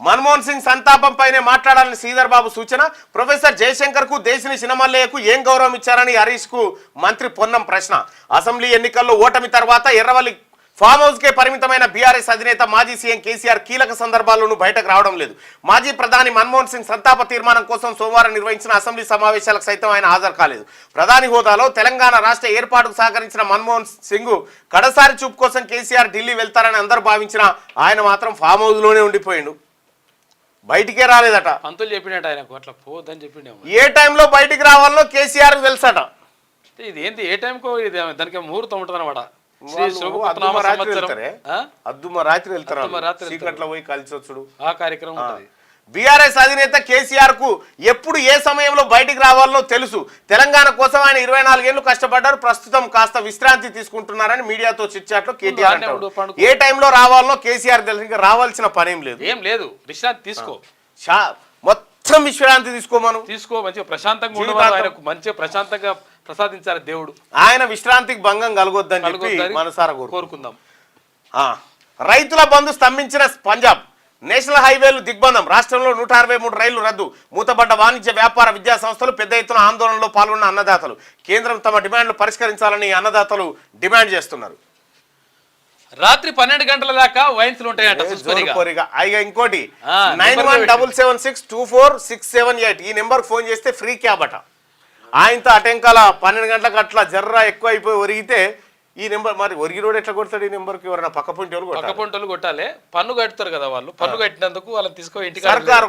మన్మోహన్ సింగ్ సంతాపం పైనే మాట్లాడాలని శ్రీధర్ బాబు సూచన. ప్రొఫెసర్ జయశంకర్ కు దేశిని సినమల్లయ్యకు ఏం గౌరవం ఇచ్చారని హరీష్ కు మంత్రి పొన్నం ప్రశ్న. అసెంబ్లీ ఎన్నికల్లో ఓటమి తర్వాత ఎర్రవల్లి ఫామ్ హౌస్ కే పరిమితమైన బీఆర్ఎస్ అధినేత మాజీ సీఎం కేసీఆర్ కీలక సందర్భాల్లోనూ బయటకు రావడం లేదు. మాజీ ప్రధాని మన్మోహన్ సింగ్ సంతాప తీర్మానం కోసం సోమవారం నిర్వహించిన అసెంబ్లీ సమావేశాలకు సైతం ఆయన హాజరు కాలేదు. ప్రధాని హోదాలో తెలంగాణ రాష్ట్ర ఏర్పాటుకు సహకరించిన మన్మోహన్ సింగ్ కడసారి చూపు కోసం కేసీఆర్ ఢిల్లీ వెళ్తారని అందరూ భావించిన ఆయన మాత్రం ఫామ్ హౌస్ లోనే ఉండిపోయిండు, బయటికే రాలేదట. పంతులు చెప్పినట్టు ఆయనకు అట్లా పోదని చెప్పిండే. ఏ టైంలో బయటికి రావాలో కేసీఆర్ తెలుసట. ఇది ఏంటి ఏ టైంకో ఇది దానికి ముహూర్తం ఉంటుంది అనమాట. అద్దుమ రాత్రి వెళ్తారు చీకట్లో పోయి కలిసి వచ్చుడు ఆ కార్యక్రమం ఉంటుంది. బీఆర్ఎస్ అధినేత కేసీఆర్ కు ఎప్పుడు ఏ సమయంలో బయటికి రావాలో తెలుసు. తెలంగాణ కోసం ఆయన 24 ఏళ్లు కష్టపడ్డారు, ప్రస్తుతం కాస్త విశ్రాంతి తీసుకుంటున్నారని మీడియాతో చిట్చాట్లో కేటీఆర్ అంటారు. ఏ టైంలో రావాలో కేసీఆర్ తెలుసు, ఇంకా రావాల్సిన పనేం లేదు. ఏం లేదు, విశ్రాంతి తీసుకో, మొత్తం విశ్రాంతి తీసుకో, మంచిగా ప్రశాంతంగా ఉండవాలి. ఆయనకు మంచిగా ప్రశాంతంగా ప్రసాదించాలి దేవుడు. ఆయన విశ్రాంతికి భంగం కలగొద్దని చెప్పి మనసారా కోరుకుందాం. రైతుల బంధు స్తంభించిన పంజాబ్. నేషనల్ హైవేలు దిగ్బంధం. రాష్ట్రంలో 163 రైళ్లు రద్దు. మూతపడ్డ వాణిజ్య వ్యాపార విద్యా సంస్థలు, పెద్ద ఎత్తున ఆందోళనలో పాల్గొన్న అన్నదాతలు. కేంద్రం తమ డిమాండ్లు పరిష్కరించాలని అన్నదాతలు డిమాండ్ చేస్తున్నారు. రాత్రి 12 గంటల దాకా వైన్స్లు ఉంటాయంట. ఇంకోటి 9177624678 ఈ నెంబర్ ఫోన్ చేస్తే ఫ్రీ క్యాబ్ అట. ఆయనతో అటెంకాల 12 గంటలకు అట్లా జర్రా ఎక్కువ అయిపోయి ఒరిగితే ఈ నెంబర్ మరి ఒరిగిరోడు ఎట్లా కొడతాడు ఈ నెంబర్కి? ఎవరైనా పక్క పొంటి కొట్టాలి. పన్ను కట్టుతారు కదా వాళ్ళు, పన్ను కట్టినందుకు వాళ్ళని తీసుకో ఇంటికి సర్కారు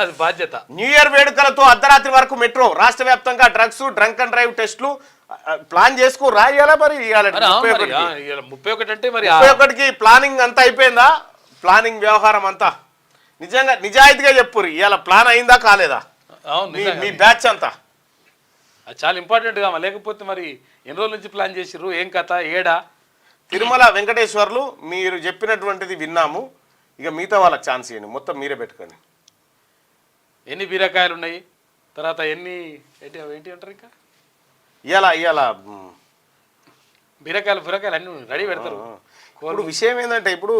అది బాధ్యత. న్యూ ఇయర్ వేడుకలతో అర్ధరాత్రి వరకు మెట్రో. రాష్ట్ర వ్యాప్తంగా డ్రగ్స్, డ్రంక్ అండ్ డ్రైవ్ టెస్టులు ప్లాన్ చేసుకో రాయాలా మరి 31 అంటే మరి 31కి ప్లానింగ్ అంతా అయిపోయిందా? ప్లానింగ్ వ్యవహారం అంతా నిజంగా నిజాయితీగా చెప్పుర్రి, ఇవాళ ప్లాన్ అయిందా కాలేదా మీ బ్యాచ్ అంతా? అది చాలా ఇంపార్టెంట్ గా, లేకపోతే మరి ఎన్ని రోజుల నుంచి ప్లాన్ చేసిర్రు, ఏం కథ, ఏడా? తిరుమల వెంకటేశ్వర్లు మీరు చెప్పినటువంటిది విన్నాము, ఇక మిగతా వాళ్ళకి ఛాన్స్ ఇవ్వండి, మొత్తం మీరే పెట్టుకోండి. ఎన్ని బీరకాయలు ఉన్నాయి, తర్వాత ఎన్ని ఏంటి అంటారు ఇంకా ఇవాళ బీరకాయలు అన్ని రెడీ పెడతారు. ఇప్పుడు విషయం ఏంటంటే ఇప్పుడు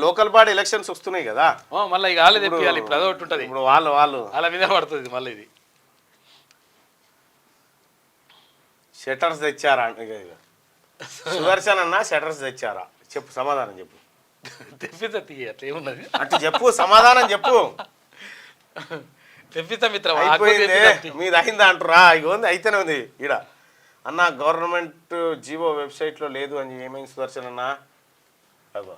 లోకల్ బాడీ ఎలక్షన్స్ వస్తున్నాయి కదా, మళ్ళీ ఇక వాళ్ళే తెప్పియాలి. ఇప్పుడు అదొకటి ఉంటుంది, ఇప్పుడు వాళ్ళు వాళ్ళ మీద పడుతుంది. మళ్ళీ ఇది షట్టర్స్ తెచ్చారా సుదర్శన్ అన్న? షట్టర్స్ తెచ్చారా? చెప్పు, సమాధానం చెప్పు. తెప్పిస్తా అట్లా ఏమున్నది, అటు చెప్పు, సమాధానం చెప్పు. తెప్పిస్తా మిత్రం. మీది అయిందా అంటారా? ఇగోంది అయితేనే ఉంది ఈడ అన్న. గవర్నమెంట్ జీవో వెబ్సైట్లో లేదు అని ఏమైంది సుదర్శన్ అన్న? అగో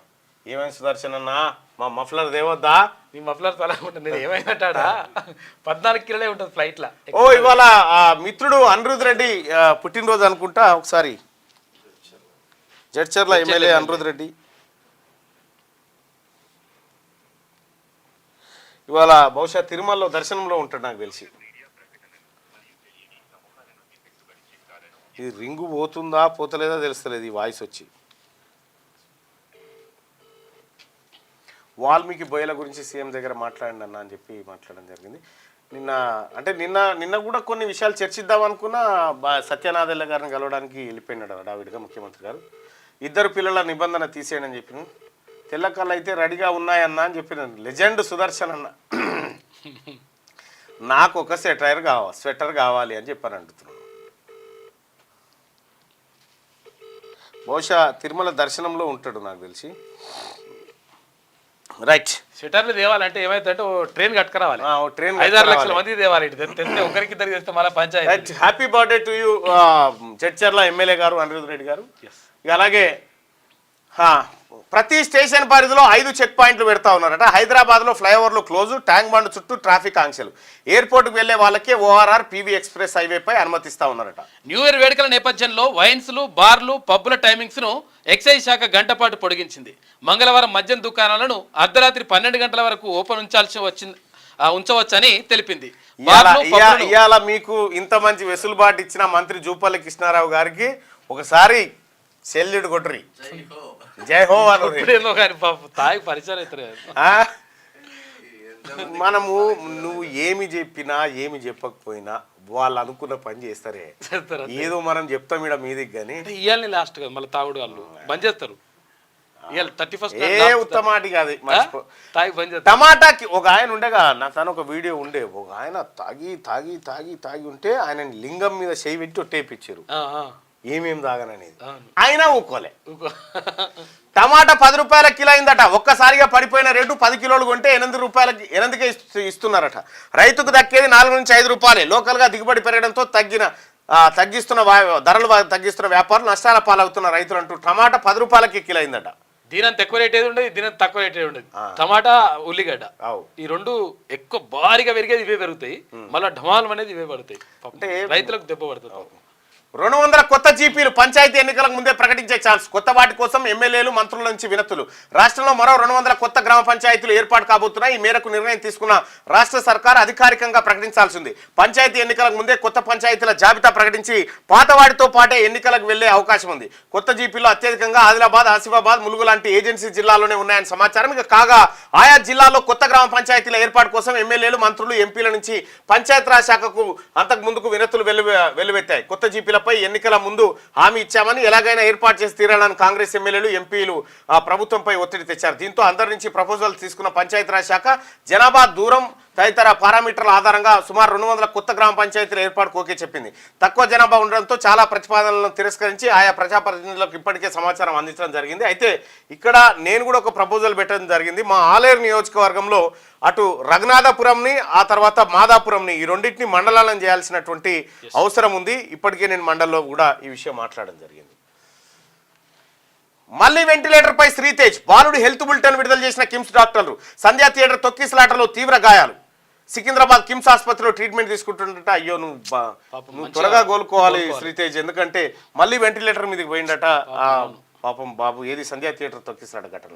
ఏమైంది సుదర్శన్ అన్న? మా మఫ్లర్ దేవద్దా? నీ మఫ్లర్ తల ఉంటుంది, ఏమైందంటాడా? 14 కిలోలే ఉంటుంది ఫ్లైట్ లా. ఓ ఇవాళ మిత్రుడు అనిరుద్ రెడ్డి పుట్టినరోజు అనుకుంటా. ఒకసారి జడ్చర్ల ఎమ్మెల్యే అనిరుద్ రెడ్డి ఇవాళ బహుశా తిరుమలలో దర్శనంలో ఉంటాడు నాకు తెలిసి. ఇది రింగు పోతుందా పోతలేదా తెలుస్తలేదు ఈ వాయిస్ వచ్చి. వాల్మీకి బోయల గురించి సీఎం దగ్గర మాట్లాడండి అన్న అని చెప్పి మాట్లాడడం జరిగింది. నిన్న కూడా కొన్ని విషయాలు చర్చిద్దాం అనుకున్నా, సత్యనాథెల్ల గారిని కలవడానికి వెళ్ళిపోయినాడు హడావిడిగా ముఖ్యమంత్రి గారు. 2 పిల్లల నిబంధన తీసేయని అని చెప్పిన. తెల్లకళ్ళు అయితే రెడీగా ఉన్నాయన్నా అని చెప్పిన లెజెండ్ సుదర్శన్ అన్న. నాకు ఒక స్వెటర్ కావాలి అని చెప్పని అంటున్నాను. బహుశా తిరుమల దర్శనంలో ఉంటాడు నాకు తెలిసి. రైట్, స్వెటర్లు తేవాలంటే ఏమైందంటే ట్రైన్ కట్టుకురావాలి, 5-6 లక్షల మంది తేవాలి. తెస్తే ఒకరికి ఇద్దరికి తెస్తే మళ్ళీ పంచాయతీ. Happy birthday to you Jadcherla MLA garu Anirudh Reddy గారు. ఇక అలాగే ప్రతి స్టేషన్ పరిధిలో 5 చెక్ పాయింట్లు పెడతా ఉన్నారట. హైదరాబాద్లో ఫ్లైఓవర్లు క్లోజు, ట్యాంక్ బండ్ చుట్టూ ట్రాఫిక్ ఆంక్షలు. ఎయిర్పోర్ట్కి వెళ్లే వాళ్ళకే ORR PV ఎక్స్ప్రెస్ హైవేపై అనుమతిస్తా ఉన్నారట. న్యూ ఇయర్ వేడుకల నేపథ్యంలో వైన్స్లు, బార్లు, పబ్బుల టైమింగ్స్ ను ఎక్సైజ్ శాఖ గంట పాటు పొడిగించింది. మంగళవారం మద్యం దుకాణాలను అర్ధరాత్రి 12 గంటల వరకు ఓపెన్ ఉంచాల్సి వచ్చింది. ఉంచవచ్చని తెలిపింది. ఇవాళ మీకు ఇంత మంచి వెసులుబాటు ఇచ్చిన మంత్రి జూపల్లి కృష్ణారావు గారికి ఒకసారి సెల్యూట్ కొట్టురి, జై హో అని. తాగి పరిచయం అవుతారు. మనము నువ్వు ఏమి చెప్పినా ఏమి చెప్పకపోయినా వాళ్ళు అనుకున్న పని చేస్తారే. ఏదో మనం చెప్తాం ఇక్కడ మీదికి కానీ ఇవాళ లాస్ట్ కదా మళ్ళీ తాగుడు వాళ్ళు బంద్ చేస్తారు. ఇవాళ 31 ఏ ఉత్తమాటి కాదు. తాగి బంద్ చేస్తారు. టమాటాకి ఒక ఆయన ఉండేగా నా తను ఒక వీడియో ఉండే, ఒక ఆయన తాగి తాగి తాగి తాగి ఉంటే ఆయన లింగం మీద చేయి పెట్టి ఒట్టేపిచ్చారు ఏమేం తాగననేది. ఆయన ఊకోలే. టమాటా 10 రూపాయల కిలో అయిందట. ఒక్కసారిగా పడిపోయిన రేటు 10 కిలోలు కొంటే 8 రూపాయలకి 8కే ఇస్తున్నారట. రైతుకు దక్కేది 4 నుంచి 5 రూపాయలే. లోకల్గా దిగుబడి పెరగడంతో తగ్గిస్తున్న ధరలు తగ్గిస్తున్న వ్యాపారులు నష్టాల పాలవుతున్న రైతులు అంటూ టమాటా 10 రూపాయలకి కిలో అయిందట. దీనంత ఎక్కువ రేట్ ఏది ఉండదు, దీనంత తక్కువ రేట్ ఉండదు. టమాటా, ఉల్లిగడ్డ ఈ రెండు ఎక్కువ భారీగా పెరిగేది ఇవే పెరుగుతాయి. మళ్ళీ ఢమాలం అనేది ఇవే పడతాయి. అంటే రైతులకు దెబ్బ పడుతుంది. 200 కొత్త జీపీలు పంచాయతీ ఎన్నికలకు ముందే ప్రకటించే ఛాన్స్. కొత్త వాటి కోసం ఎమ్మెల్యేలు మంత్రుల నుంచి వినతులు. రాష్ట్రంలో మరో 200 కొత్త గ్రామ పంచాయతీలు ఏర్పాటు కాబోతున్నాయి. ఈ మేరకు నిర్ణయం తీసుకున్న రాష్ట్ర సర్కార్ అధికారికంగా ప్రకటించాల్సి ఉంది. పంచాయతీ ఎన్నికలకు ముందే కొత్త పంచాయతీల జాబితా ప్రకటించి పాత వాటితో పాటే ఎన్నికలకు వెళ్లే అవకాశం ఉంది. కొత్త జీపీల్లో అత్యధికంగా ఆదిలాబాద్, ఆసిఫాబాద్, ములుగు లాంటి ఏజెన్సీ జిల్లాలోనే ఉన్నాయని సమాచారం. ఇక కాగా ఆయా జిల్లాల్లో కొత్త గ్రామ పంచాయతీల ఏర్పాటు కోసం ఎమ్మెల్యేలు, మంత్రులు, ఎంపీల నుంచి పంచాయతీరాజ్ శాఖకు అంతకు ముందుకు వినతులు వెల్లువెత్తాయి. కొత్త జీపీల ఎన్నికల ముందు హామీ ఇచ్చామని, ఎలాగైనా ఏర్పాటు చేసి తీరాలని కాంగ్రెస్ ఎమ్మెల్యేలు, ఎంపీలు ప్రభుత్వంపై ఒత్తిడి తెచ్చారు. దీంతో అందరి నుంచి ప్రపోజల్ తీసుకున్న పంచాయతీరాజ్ శాఖ జనాభా, దూరం తదితర పారామీటర్ల ఆధారంగా సుమారు 200 కొత్త గ్రామ పంచాయతీల ఏర్పాటుకు ఓకే చెప్పింది. తక్కువ జనాభా ఉండడంతో చాలా ప్రతిపాదనలను తిరస్కరించి ఆయా ప్రజాప్రతినిధులకు ఇప్పటికే సమాచారం అందించడం జరిగింది. అయితే ఇక్కడ నేను కూడా ఒక ప్రపోజల్ పెట్టడం జరిగింది. మా ఆలేరు నియోజకవర్గంలో అటు రఘునాథపురంని, ఆ తర్వాత మాదాపురంని, ఈ రెండింటిని మండలాలను చేయాల్సినటువంటి అవసరం ఉంది. ఇప్పటికే నేను మండలంలో కూడా ఈ విషయం మాట్లాడడం జరిగింది. మళ్ళీ వెంటిలేటర్ పై శ్రీతేజ్. బాలుడి హెల్త్ బులెటిన్ విడుదల చేసిన కిమ్స్ డాక్టర్లు. సంధ్యా థియేటర్ తొక్కిసలాటలో తీవ్ర గాయాలు. సికింద్రాబాద్ కిమ్స్ ఆసుపత్రిలో ట్రీట్మెంట్ తీసుకుంటుంటే అయ్యో నువ్వు త్వరగా కోలుకోవాలి శ్రీతేజ్, ఎందుకంటే మళ్ళీ వెంటిలేటర్ మీదకి పోయిందట. పాపం బాబు. ఏది సంధ్యా థియేటర్ తొక్కిసలాట ఘటన.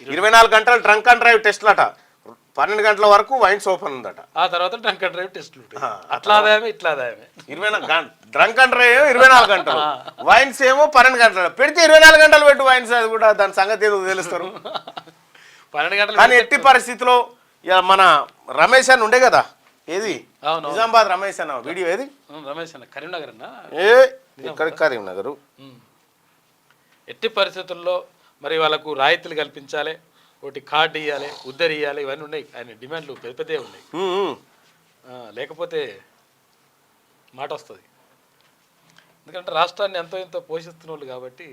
24 గంటలు డ్రంక్ అండ్ డ్రైవ్ టెస్టులట. 12 గంటల వరకు వైన్స్ ఓపెన్ ఉందట. ఆ తర్వాత డ్రంక్ అండ్ డ్రైవ్ టెస్టులు. అట్లా ఆదాయమే ఇట్లా ఆదాయమే. 24 డ్రంక్ అండ్ డ్రైవ్ 24 గంటలు, వైన్స్ ఏమో 12 గంటలు. పెడితే 24 గంటలు పెట్టు వైన్స్. అది కూడా దాని సంగతి ఏదో తెలుస్తారు. 12 గంటలు. కానీ ఎట్టి పరిస్థితిలో మన రమేష్ అని ఉండే కదా, ఏది నిజామాబాద్ రమేష్ అన్న వీడియో, ఏది రమేష్ అన్న కరీంనగర్ అన్న, ఇక్కడ కరీంనగర్. ఎట్టి పరిస్థితుల్లో మరి వాళ్ళకు రాయితీలు కల్పించాలి, ఒకటి కార్డు ఇవ్వాలి, ఉద్దరి ఇవ్వాలి, ఇవన్నీ ఉన్నాయి. ఆయన డిమాండ్లు పెద్ద పెద్దవి ఉన్నాయి. లేకపోతే మాట వస్తుంది. ఎందుకంటే రాష్ట్రాన్ని ఎంతో ఎంతో పోషిస్తున్న వాళ్ళు కాబట్టి.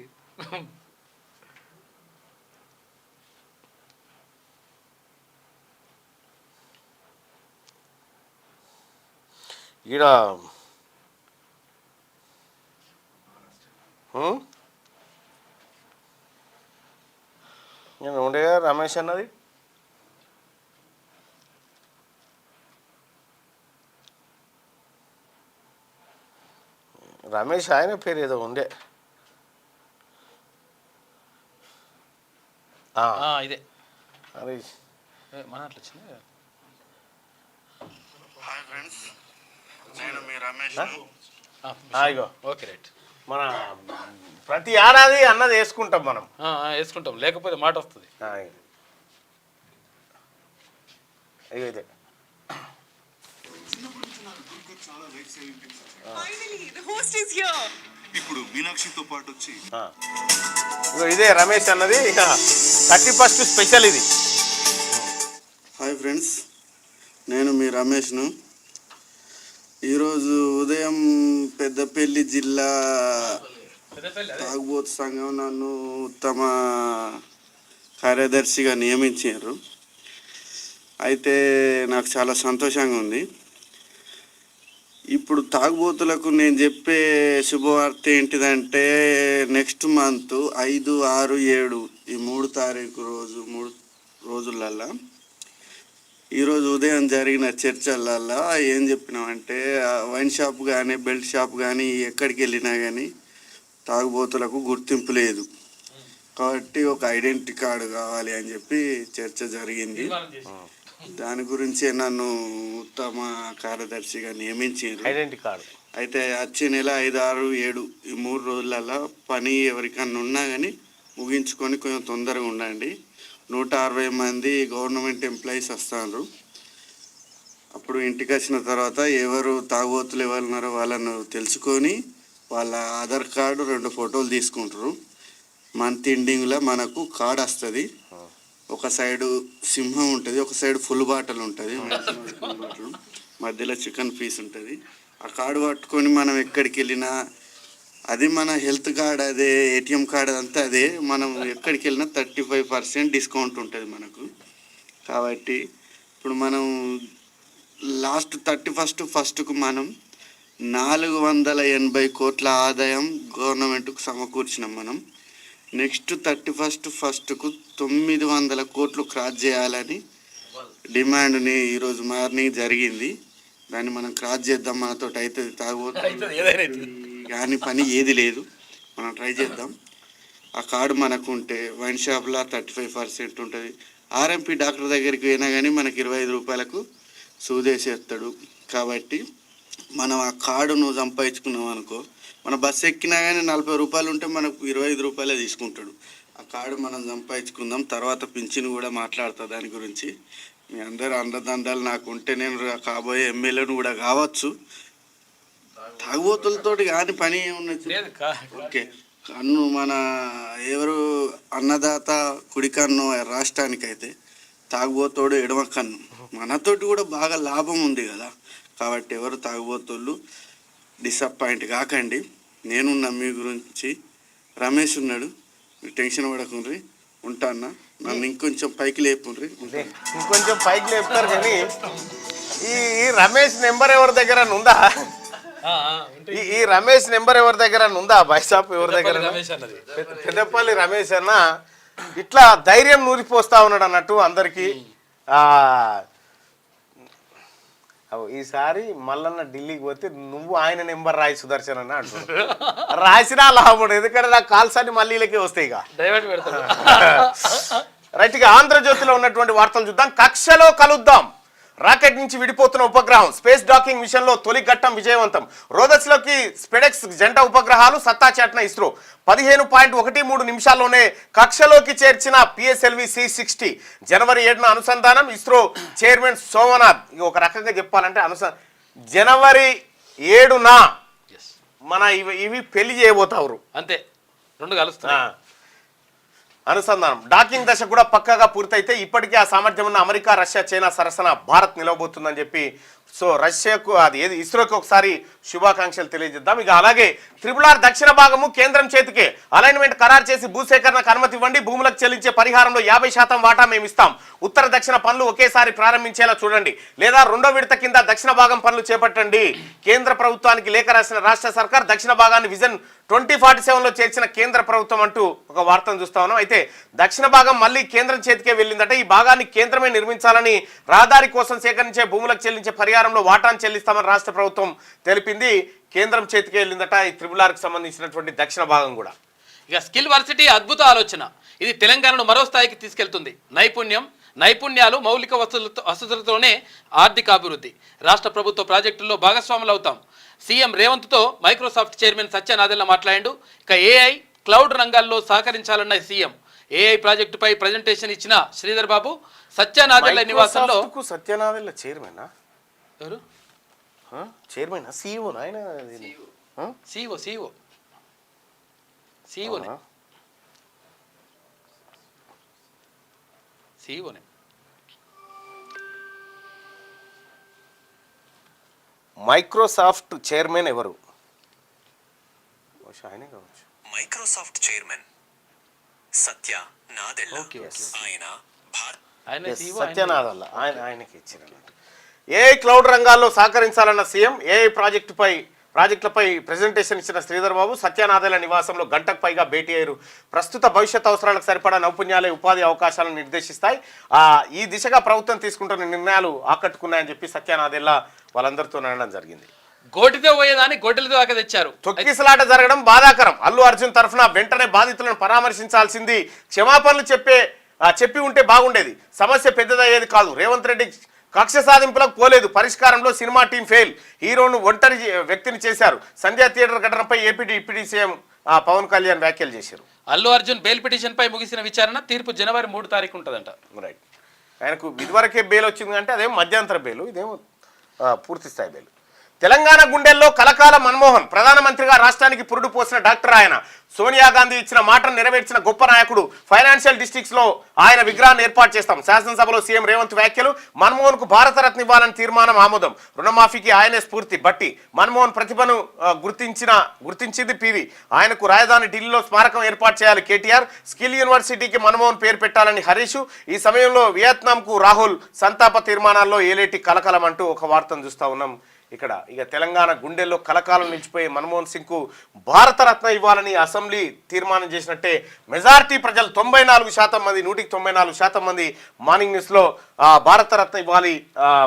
ఈడ నేను ఉండే రమేష్ అన్నది. రమేష్ ఆయన పేరు ఏదో ఉండే. ఇదే అది మన అట్లా వచ్చింది. హాయ్ ఫ్రెండ్స్, నేను మీ రమేష్. Okay right. మన ప్రతి ఏడాది అన్నది వేసుకుంటాం మనం. వేసుకుంటాం, లేకపోతే మాట వస్తుంది. ఇదే ఇప్పుడు మీనాక్షితో పాటు వచ్చి ఇదే రమేష్ అన్నది. 31st స్పెషల్ ఇది. హాయ్ ఫ్రెండ్స్, నేను మీ రమేష్ను. ఈరోజు ఉదయం పెద్దపల్లి జిల్లా తాగుబోతు సంఘం నన్ను ఉత్తమ కార్యదర్శిగా నియమించారు. అయితే నాకు చాలా సంతోషంగా ఉంది. ఇప్పుడు తాగుబోతులకు నేను చెప్పే శుభవార్త ఏంటిదంటే, నెక్స్ట్ మంత్ 5, 6, 7 ఈ 3 తారీఖు రోజు 3 రోజులల్లా ఈరోజు ఉదయం జరిగిన చర్చలల్లో ఏం చెప్పినామంటే, వైన్ షాప్ కానీ బెల్ట్ షాప్ కానీ ఎక్కడికి వెళ్ళినా కానీ తాగుబోతులకు గుర్తింపు లేదు కాబట్టి ఒక ఐడెంటిటీ కార్డు కావాలి అని చెప్పి చర్చ జరిగింది. దాని గురించే నన్ను ఉత్తమ కార్యదర్శిగా నియమించారు. ఐడెంటిటీ కార్డు అయితే వచ్చే నెల 5, 6, 7 ఈ 3 రోజులలో పని ఎవరికన్నా ఉన్నా కానీ ముగించుకొని కొంచెం తొందరగా ఉండండి. 160 మంది గవర్నమెంట్ ఎంప్లాయీస్ వస్తారు. అప్పుడు ఇంటికి వచ్చిన తర్వాత ఎవరు తాగుబోతులు ఎవరు ఉన్నారో వాళ్ళను తెలుసుకొని వాళ్ళ ఆధార్ కార్డు 2 ఫోటోలు తీసుకుంటారు. మంత్ ఎండింగ్లో మనకు కార్డు వస్తుంది. ఒక సైడు సింహం ఉంటుంది, ఒక సైడ్ ఫుల్ బాటిల్ ఉంటుంది, మధ్యలో చికెన్ పీస్ ఉంటుంది. ఆ కార్డు పట్టుకొని మనం ఎక్కడికి వెళ్ళినా అది మన హెల్త్ కార్డ్, అదే ఏటీఎం కార్డ్ అంతా అదే. మనం ఎక్కడికి వెళ్ళినా 35% డిస్కౌంట్ ఉంటుంది మనకు. కాబట్టి ఇప్పుడు మనం లాస్ట్ 31st మనం 480 కోట్ల ఆదాయం గవర్నమెంట్కు సమకూర్చినాం. మనం నెక్స్ట్ 31st 900 కోట్లు క్రాస్ చేయాలని డిమాండ్ని ఈరోజు మార్నింగ్ జరిగింది. దాన్ని మనం క్రాస్ చేద్దాం. మనతో అవుతుంది, తాగుబోతుంది కానీ పని ఏది లేదు, మనం ట్రై చేద్దాం. ఆ కార్డు మనకు ఉంటే వైన్ షాప్లో 35% ఉంటుంది. ఆర్ఎంపీ డాక్టర్ దగ్గరికి పోయినా కానీ మనకి 25 రూపాయలకు సూదేసేస్తాడు. కాబట్టి మనం ఆ కార్డును సంపాదించుకున్నాం అనుకో, మన బస్సు ఎక్కినా కానీ 40 రూపాయలు ఉంటే మనకు 25 రూపాయలే తీసుకుంటాడు. ఆ కార్డు మనం సంపాదించుకుందాం. తర్వాత పింఛను కూడా మాట్లాడతా దాని గురించి. మీ అందరూ అండదండాలు నాకు ఉంటే నేను కాబోయే ఎమ్మెల్యేను కూడా కావచ్చు. తాగుబోతులతో కానీ పని ఏమున్నది? ఓకే, కన్ను మన ఎవరు అన్నదాత కుడి కన్ను రాష్ట్రానికైతే తాగుబోతోడు ఎడమ కన్ను. మనతోటి కూడా బాగా లాభం ఉంది కదా. కాబట్టి ఎవరు తాగుబోతోళ్ళు డిసప్పాయింట్ కాకండి. నేనున్నా మీ గురించి. రమేష్ ఉన్నాడు, మీరు టెన్షన్ పడకుండ్రి. ఉంటానా? నన్ను ఇంకొంచెం పైకి లేపుండ్రి. ఇంకొంచెం పైకి లేపుతారు కానీ ఈ రమేష్ నెంబర్ ఎవరి దగ్గర ఉందా? ఈ రమేష్ నెంబర్ ఎవరి దగ్గర ఉందా? బైసాప్ ఎవరి దగ్గర? పెద్దపల్లి రమేష్ అన్న ఇట్లా ధైర్యం నూరిపోస్తా ఉన్నాడు అన్నట్టు అందరికి. ఈసారి మల్లన్న ఢిల్లీకి పోతే నువ్వు ఆయన నెంబర్ రాయి సుదర్శన్ అన్న అంటున్నాడు. రాసినా లాభం, ఎందుకంటే నాకు కాల్స్ అన్ని మళ్ళీ వీళ్ళకే వస్తాయి. రైట్ గా ఆంధ్రజ్యోతిలో ఉన్నటువంటి వార్తలు చూద్దాం. కక్షలో కలుద్దాం. రాకెట్ నుంచి విడిపోతున్న ఉపగ్రహం స్పేస్ డాకింగ్ మిషన్ లో తొలి ఘట్టం విజయవంతం. రోదస్లోకి స్పెడెక్స్ జంట ఉపగ్రహాలు సత్తా చాటిన ఇస్రో 15.13 నిమిషాల్లోనే కక్షలోకి చేర్చిన పిఎస్ఎల్వి C60. జనవరి 7న అనుసంధానం. ఇస్రో చైర్మన్ సోమనాథ్. ఒక రకంగా చెప్పాలంటే జనవరి 7న మన ఇవి పెళ్లి చేయబోతారు అంతే, 2 కలుస్తున్నాయి. అనుసంధానం డాకింగ్ దశ కూడా పక్కాగా పూర్తయితే ఇప్పటికే ఆ సామర్థ్యం ఉన్న అమెరికా, రష్యా, చైనా సరసన భారత్ నిలవబోతుందని చెప్పి సో రష్యాకు అది ఏది ఇస్రోకి ఒకసారి శుభాకాంక్షలు తెలియజేద్దాం. ఇక అలాగే RRR దక్షిణ భాగము కేంద్రం చేతికే. అలైన్మెంట్ ఖరారు చేసి భూసేకరణకు అనుమతి ఇవ్వండి. భూములకు చెల్లించే పరిహారంలో 50% వాటా మేము ఇస్తాం. ఉత్తర దక్షిణ పనులు ఒకేసారి ప్రారంభించేలా చూడండి, లేదా 2వ విడత కింద దక్షిణ భాగం పనులు చేపట్టండి. కేంద్ర ప్రభుత్వానికి లేఖ రాసిన రాష్ట్ర సర్కార్ దక్షిణ భాగాన్ని విజన్ 2047లో చేర్చిన కేంద్ర ప్రభుత్వం అంటూ ఒక వార్తను చూస్తా ఉన్నాం. అయితే దక్షిణ భాగం మళ్ళీ కేంద్రం చేతికే వెళ్ళిందట. ఈ భాగాన్ని కేంద్రమే నిర్మించాలని, రహదారి కోసం సేకరించే భూములకు చెల్లించే పరిహారంలో వాటాను చెల్లిస్తామని రాష్ట్ర ప్రభుత్వం తెలిపింది. కేంద్రం చేతికే వెళ్ళిందట ఈ RRRకి సంబంధించినటువంటి దక్షిణ భాగం కూడా. ఇక స్కిల్ వర్సిటీ అద్భుత ఆలోచన. ఇది తెలంగాణను మరో స్థాయికి తీసుకెళ్తుంది. నైపుణ్యాలు మౌలిక వసతులతోనే ఆర్థిక అభివృద్ధి. రాష్ట్ర ప్రభుత్వ ప్రాజెక్టుల్లో భాగస్వాములు అవుతాం. CM రేవంత్తో Microsoft chairman Satya Nadella మాట్లాడాడు. ఇక AI, క్లౌడ్ రంగాల్లో సహకరించాలన్న సీఎం. AI ప్రాజెక్టుపై ప్రజెంటేషన్ ఇచ్చిన శ్రీధర్ బాబు సత్య నాదెళ్ల నివాసంలో. సత్య నాదెళ్ల చైర్మన్ ఎవరు? చైర్మన్ CEO ఆయన CEOనే. మైక్రోసాఫ్ట్ చైర్మన్ ఎవరు? ఆయనే కావచ్చు. Microsoft chairman Satya Nadella. సత్య నాదెళ్ల ఆయనకి ఇచ్చారు. AI క్లౌడ్ రంగాల్లో సహకరించాలన్న సీఎం. AI ప్రాజెక్టులపై ప్రెజెంటేషన్ ఇచ్చిన శ్రీధర్ బాబు సత్య నాదెళ్ల నివాసంలో గంటకు పైగా భేటీ అయ్యారు. ప్రస్తుత భవిష్యత్ అవసరాలకు సరిపడా నైపుణ్యాలే ఉపాధి అవకాశాలను నిర్దేశిస్తాయి. ఈ దిశగా ప్రభుత్వం తీసుకుంటున్న నిర్ణయాలు ఆకట్టుకున్నాయని చెప్పి సత్య నాదెళ్ల వాళ్ళందరితో అనడం జరిగింది. గోటితో పోయేదాన్ని గొడ్డలతో దాకా తెచ్చారు. తొక్కిసలాట జరగడం బాధాకరం. అల్లు అర్జున్ తరఫున వెంటనే బాధితులను పరామర్శించాల్సింది. క్షమాపణలు చెప్పే చెప్పి ఉంటే బాగుండేది, సమస్య పెద్దదయ్యేది కాదు. రేవంత్ రెడ్డి కక్ష సాధింపులకు పోలేదు, పరిష్కారంలో సినిమా టీం ఫెయిల్, హీరోను ఒంటరి వ్యక్తిని చేశారు. సంధ్యా థియేటర్ ఘటనపై AP deputy CM Pawan Kalyan వ్యాఖ్యలు చేశారు. అల్లు అర్జున్ బెయిల్ పిటిషన్ పై ముగిసిన విచారణ, తీర్పు జనవరి 3 తారీఖు ఉంటుందంట. రైట్, ఆయనకు ఇదివరకే బెయిల్ వచ్చింది అంటే అదేమో మధ్యంతర బెయిల్, ఇదేమో పూర్తి స్థాయి బెయిల్. తెలంగాణ గుండెల్లో కలకాల మన్మోహన్, ప్రధానమంత్రిగా రాష్ట్రానికి పురుడు పోసిన డాక్టర్ ఆయన. సోనియా గాంధీ ఇచ్చిన మాటను నెరవేర్చిన గొప్ప నాయకుడు. ఫైనాన్షియల్ డిస్ట్రిక్ట్స్ లో ఆయన విగ్రహాన్ని ఏర్పాటు చేస్తాం. శాసనసభలో సీఎం రేవంత్ వ్యాఖ్యలు. మన్మోహన్ కు భారతరత్న ఇవ్వాలని తీర్మానం ఆమోదం. రుణమాఫీకి ఆయనే స్ఫూర్తి. బట్టి మన్మోహన్ ప్రతిభను గుర్తించింది పివి. ఆయనకు రాజధాని ఢిల్లీలో స్మారకం ఏర్పాటు చేయాలి కేటీఆర్. స్కిల్ యూనివర్సిటీకి మన్మోహన్ పేరు పెట్టాలని హరీష్. ఈ సమయంలో వియత్నాంకు రాహుల్. సంతాప తీర్మానాల్లో ఏలేటి కలకలం అంటూ ఒక వార్తను చూస్తా ఉన్నాం. ఇక్కడ ఇక తెలంగాణ గుండెల్లో కలకాలం నిలిచిపోయే మన్మోహన్ సింగ్ కు భారతరత్న ఇవ్వాలని అసెంబ్లీ తీర్మానం చేసినట్టే మెజారిటీ ప్రజలు 94% మంది 194% మంది మార్నింగ్ న్యూస్ లో భారతరత్న ఇవ్వాలి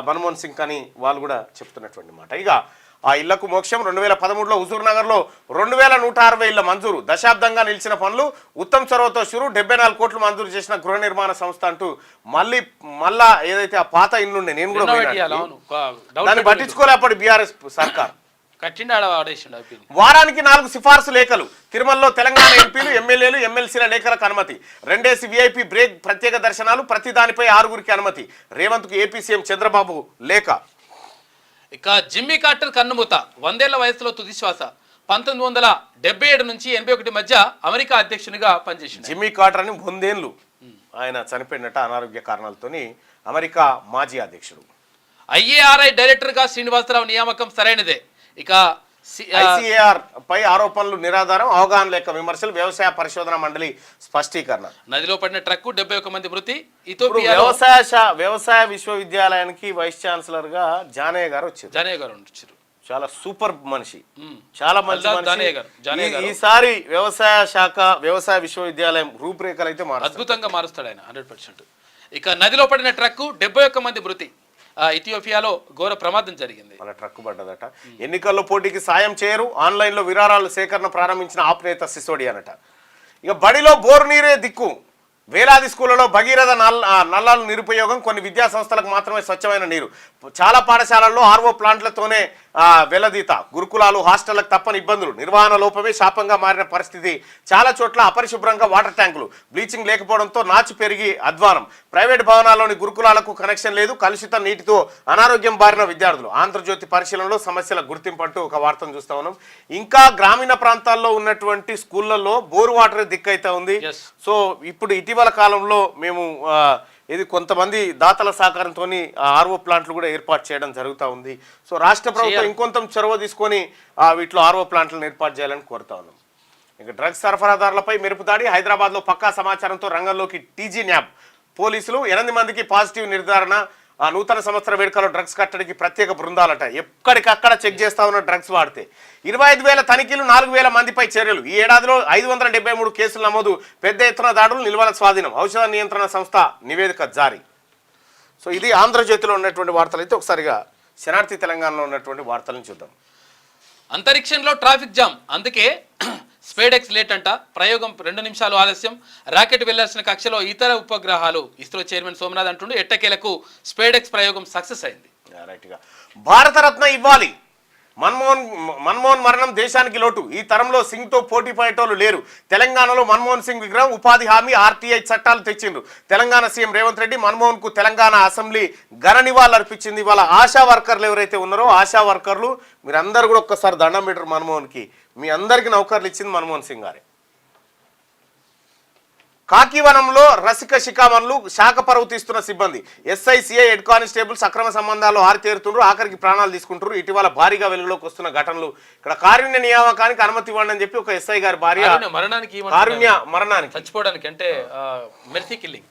మన్మోహన్ సింగ్ అని వాళ్ళు కూడా చెప్తున్నటువంటి మాట. ఇక ఆ ఇళ్లకు మోక్షం. 2013లో హుజూర్ నగర్ లో 2160 ఇళ్ల మంజూరు. దశాబ్దంగా నిలిచిన పనులు ఉత్తమ్ చొరవతో షురు. 74 కోట్లు మంజూరు చేసిన గృహ నిర్మాణ సంస్థ అంటూ మళ్ళా ఏదైతే ఆ పాత ఇల్లుండే, నేను కూడా దాన్ని పట్టించుకోలే అప్పటి బీఆర్ఎస్ సర్కార్. వారానికి 4 సిఫార్సు లేఖలు. తిరుమలలో తెలంగాణ ఎంపీలు, ఎమ్మెల్యేలు, ఎమ్మెల్సీల లేఖలకు అనుమతి. 2 VIP బ్రేక్ ప్రత్యేక దర్శనాలు. ప్రతి దానిపై 6 అనుమతి. రేవంత్ కు ఏపీ సీఎం చంద్రబాబు లేఖ. ఇక జిమ్మీ కార్టర్ కన్నుమూత. 100 ఏళ్ల వయసులో తుది శ్వాస. 1977 నుంచి 81 మధ్య అమెరికా అధ్యక్షునిగా పనిచేసింది. జిమ్మీ కార్టర్ అని 100 ఏళ్ళు ఆయన చనిపోయినట్ట అనారోగ్య కారణాలతోని. అమెరికా మాజీ అధ్యక్షుడు. IARI డైరెక్టర్ గా శ్రీనివాసరావు నియామకం సరైనదే. ఇక ICAR పై ఆరోపణలు నిరాధారం. అవగాహన లేక విమర్శలు. వ్యవసాయ పరిశోధన మండలి స్పష్టీకరణ. నదిలో పడిన ట్రక్కు 71 మంది మృతి. వ్యవసాయ విశ్వవిద్యాలయానికి వైస్ ఛాన్సలర్ గా జానయ్య గారు వచ్చారు. చాలా సూపర్ మనిషి, చాలా మంచి మనిషి. ఈసారి వ్యవసాయ విశ్వవిద్యాలయం రూపురేఖలు అయితే అద్భుతంగా మారుస్తాడు ఆయన 100%. ఇక నదిలో పడిన ట్రక్కు 71 మంది మృతి. ఇథియోపియాలో ఘోర ప్రమాదం జరిగింది. వాళ్ళ ట్రక్కు పడ్డదట. ఎన్నికల్లో పోటీకి సాయం చేయరు. ఆన్లైన్లో విరాళాల సేకరణ ప్రారంభించిన ఆప్ నేత సిసోడియా అనట. ఇక బడిలో బోరు నీరే దిక్కు. వేలాది స్కూళ్లలో భగీరథ నల్లాలు నిరుపయోగం. కొన్ని విద్యా సంస్థలకు మాత్రమే స్వచ్ఛమైన నీరు. చాలా పాఠశాలల్లో RO ప్లాంట్లతోనే వెలదీత. గురుకులాలు, హాస్టళ్లకు తప్పని ఇబ్బందులు. నిర్వహణ లోపమే శాపంగా మారిన పరిస్థితి. చాలా చోట్ల అపరిశుభ్రంగా వాటర్ ట్యాంకులు. బ్లీచింగ్ లేకపోవడంతో నాచు పెరిగి అధ్వానం. ప్రైవేట్ భవనాల్లోని గురుకులాలకు కనెక్షన్ లేదు. కలుషిత నీటితో అనారోగ్యం బారిన విద్యార్థులు. ఆంధ్రజ్యోతి పరిశీలనలో సమస్యల గుర్తింపు అంటూ ఒక వార్తను చూస్తా ఉన్నాం. ఇంకా గ్రామీణ ప్రాంతాల్లో ఉన్నటువంటి స్కూళ్లలో బోరు వాటర్ దిక్కైతే ఉంది. సో ఇప్పుడు ఇటీవల కాలంలో మేము ఇది కొంతమంది దాతల సహకారంతో RO ప్లాంట్లు కూడా ఏర్పాటు చేయడం జరుగుతూ ఉంది. సో రాష్ట్ర ప్రభుత్వం ఇంకొంత చొరవ తీసుకొని వీటిలో RO ప్లాంట్లను ఏర్పాటు చేయాలని కోరుతా ఉన్నాం. ఇక డ్రగ్స్ సరఫరాదారులపై మెరుపుదాడి. హైదరాబాద్లో పక్కా సమాచారంతో రంగంలోకి TG న్యాబ్. పోలీసులు 8 మందికి పాజిటివ్ నిర్ధారణ. నూతన సంవత్సర వేడుకలో డ్రగ్స్ కట్టడికి ప్రత్యేక బృందాలట. ఎక్కడికక్కడ చెక్ చేస్తా ఉన్న డ్రగ్స్ వాడితే. 25,000 తనిఖీలు. 4,000 మందిపై చర్యలు. ఈ ఏడాదిలో 573 కేసులు నమోదు. పెద్ద ఎత్తున దాడులు. నిల్వల స్వాధీనం. ఔషధ నియంత్రణ సంస్థ నివేదిక జారీ. సో ఇది ఆంధ్రజ్యోతిలో ఉన్నటువంటి వార్తలు. అయితే ఒకసారిగా శనార్థి తెలంగాణలో ఉన్నటువంటి వార్తలను చూద్దాం. అంతరిక్షంలో ట్రాఫిక్ జామ్. అందుకే స్పేడెక్స్ లేట్ అంట. ప్రయోగం 2 నిమిషాలు ఆలస్యం. రాకెట్ వెళ్లాల్సిన కక్షలో ఇతర ఉపగ్రహాలు. ఇస్రో చైర్మన్ సోమనాథ్ అంటుండే ఎట్టకేలకు స్పేడెక్స్ ప్రయోగం సక్సెస్ అయింది. భారతరత్న ఇవ్వాలి. మన్మోహన్ మరణం దేశానికి లోటు. ఈ తరంలో సింగ్ తో పోటీ పడేటోళ్ళు లేరు. తెలంగాణలో మన్మోహన్ సింగ్ విగ్రహం, ఉపాధి హామీ, RTI చట్టాలు తెచ్చిండ్రు. తెలంగాణ సీఎం రేవంత్ రెడ్డి మన్మోహన్ కు తెలంగాణ అసెంబ్లీ ఘన నివాళులు అర్పించింది. వాళ్ళ ఆశా వర్కర్లు ఎవరైతే ఉన్నారో ఆశా వర్కర్లు మీరందరూ కూడా ఒక్కసారి దండం పెట్టరు మన్మోహన్ కి. మీ అందరికి నౌకర్లు ఇచ్చింది మన్మోహన్ సింగ్ గారే. కాకివనంలో రసిక శిఖామణులు. శాఖ పరువు తీస్తున్న సిబ్బంది. SI, CI, హెడ్ కానిస్టేబుల్స్ అక్రమ సంబంధాల్లో ఆరితేరుతుండ్రు. ఆఖరికి ప్రాణాలు తీసుకుంటారు. ఇటీవల భారీగా వెలుగులోకి వస్తున్న ఘటనలు. ఇక్కడ కారుణ్య నియామకానికి అనుమతి ఇవ్వండి అని చెప్పి ఒక SI గారి భార్య మరణానికి చచ్చిపోవడానికి అంటే మెర్సీ కిల్లింగ్.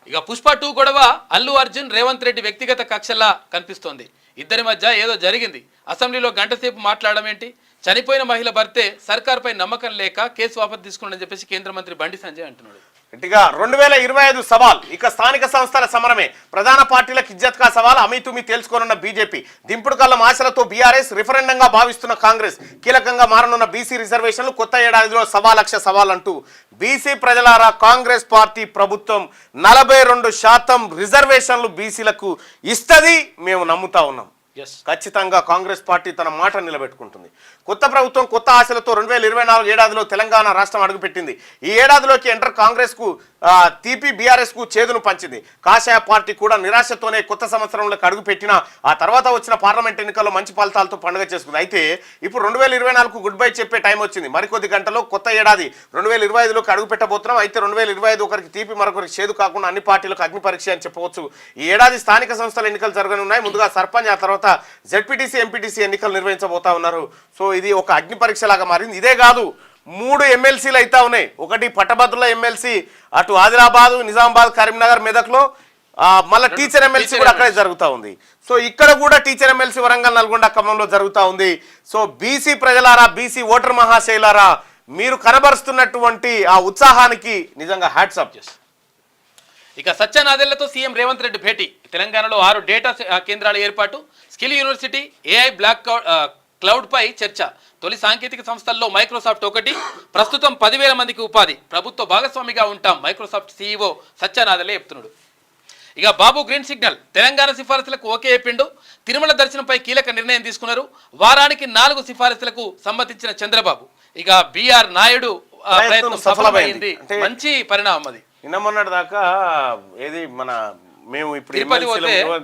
ఇక పుష్ప 2 గొడవ. అల్లు అర్జున్ రేవంత్ రెడ్డి వ్యక్తిగత కక్షలా కనిపిస్తోంది. ఇద్దరి మధ్య ఏదో జరిగింది. అసెంబ్లీలో గంటసేపు మాట్లాడడం ఏంటి? చనిపోయిన మహిళ భర్తే సర్కార్పై నమ్మకం లేక కేసు వాపసు తీసుకున్నాడని చెప్పేసి కేంద్ర మంత్రి బండి సంజయ్ అంటున్నాడు. గట్టిగా 2025 సవాల్ ఇక స్థానిక సంస్థల సమరమే ప్రధాన పార్టీలకు ఇజ్జత్ కా సవాల్ అమితుమి తేల్చుకోనున్న బీజేపీ దింపుడు కళ్ళం ఆశలతో బీఆర్ఎస్ రిఫరెండంగా భావిస్తున్న కాంగ్రెస్ కీలకంగా మారనున్న బీసీ రిజర్వేషన్లు కొత్త ఏడాదిలో సవాల్ అంటూ బీసీ ప్రజలారా కాంగ్రెస్ పార్టీ ప్రభుత్వం 42% రిజర్వేషన్లు బీసీలకు ఇస్తది మేము నమ్ముతా ఉన్నాం. ఖచ్చితంగా కాంగ్రెస్ పార్టీ తన మాట నిలబెట్టుకుంటుంది. కొత్త ప్రభుత్వం కొత్త ఆశలతో 2024 ఏడాదిలో తెలంగాణ రాష్ట్రం అడుగుపెట్టింది. ఈ ఏడాదిలోకి ఎంటర్ కాంగ్రెస్కు తీపి బీఆర్ఎస్కు చేదును పంచింది. కాషాయ పార్టీ కూడా నిరాశతోనే కొత్త సంవత్సరంలోకి అడుగుపెట్టినా ఆ తర్వాత వచ్చిన పార్లమెంట్ ఎన్నికల్లో మంచి ఫలితాలతో పండుగ చేసుకుంది. అయితే ఇప్పుడు 2024కు గుడ్ బై చెప్పే టైం వచ్చింది. మరికొద్ది గంటలో కొత్త ఏడాది 2025లోకి అడుగు పెట్టబోతున్నాం. అయితే 2025 ఒకరికి తీపి మరొకరికి చేదు కాకుండా అన్ని పార్టీలకు అగ్ని పరీక్ష అని చెప్పవచ్చు. ఈ ఏడాది స్థానిక సంస్థల ఎన్నికలు జరగనున్నాయి. ముందుగా సర్పంచ్, ఆ తర్వాత జెడ్పీటీసీ, ఎంపీటీసీ ఎన్నికలు నిర్వహించబోతా ఉన్నారు. సో ఇది ఒక అగ్ని పరీక్ష లాగా మారింది. ఇదే కాదు, 3 ఎమ్మెల్సీలు అయితే ఉన్నాయి. ఒకటి పట్టభద్రుల ఎమ్మెల్సీ అటు ఆదిలాబాద్, నిజామాబాద్, కరీంనగర్, మెదక్లో, మళ్ళీ టీచర్ ఎమ్మెల్సీ కూడా అక్కడే జరుగుతూ ఉంది. సో ఇక్కడ కూడా టీచర్ ఎమ్మెల్సీ వరంగల్, నల్గొండ, ఖమ్మంలో జరుగుతూ ఉంది. సో బీసీ ప్రజలారా, బీసీ ఓటర్ మహాశైలారా, మీరు కనబరుస్తున్నటువంటి ఆ ఉత్సాహానికి నిజంగా హ్యాట్స్ ఆఫ్. ఇక సత్యనాదెళ్లతో సీఎం రేవంత్ రెడ్డి భేటీ. తెలంగాణలో 6 డేటా కేంద్రాల ఏర్పాటు, skill university, AI block cloud పై చర్చ. తొలి సాంకేతిక సంస్థల్లో మైక్రోసాఫ్ట్ ఒకటి. ప్రస్తుతం 10,000 మందికి ఉపాధి. ప్రభుత్వ భాగస్వామిగా ఉంటాం మైక్రోసాఫ్ట్ సీఈఓ సత్యనాదెల్ల చెప్తున్నాడు. ఇక బాబు గ్రీన్ సిగ్నల్. తెలంగాణ సిఫారసులకు ఓకే చెప్పిండు. తిరుమల దర్శనంపై కీలక నిర్ణయం తీసుకున్నారు. వారానికి 4 సిఫారసులకు సమ్మతించిన చంద్రబాబు. ఇక బిఆర్ నాయుడు ప్రయత్నం సఫలమైంది. మంచి పరిణామం అది. నిన్న మొన్నటి దాకా ఏది మన మేము ఇప్పుడు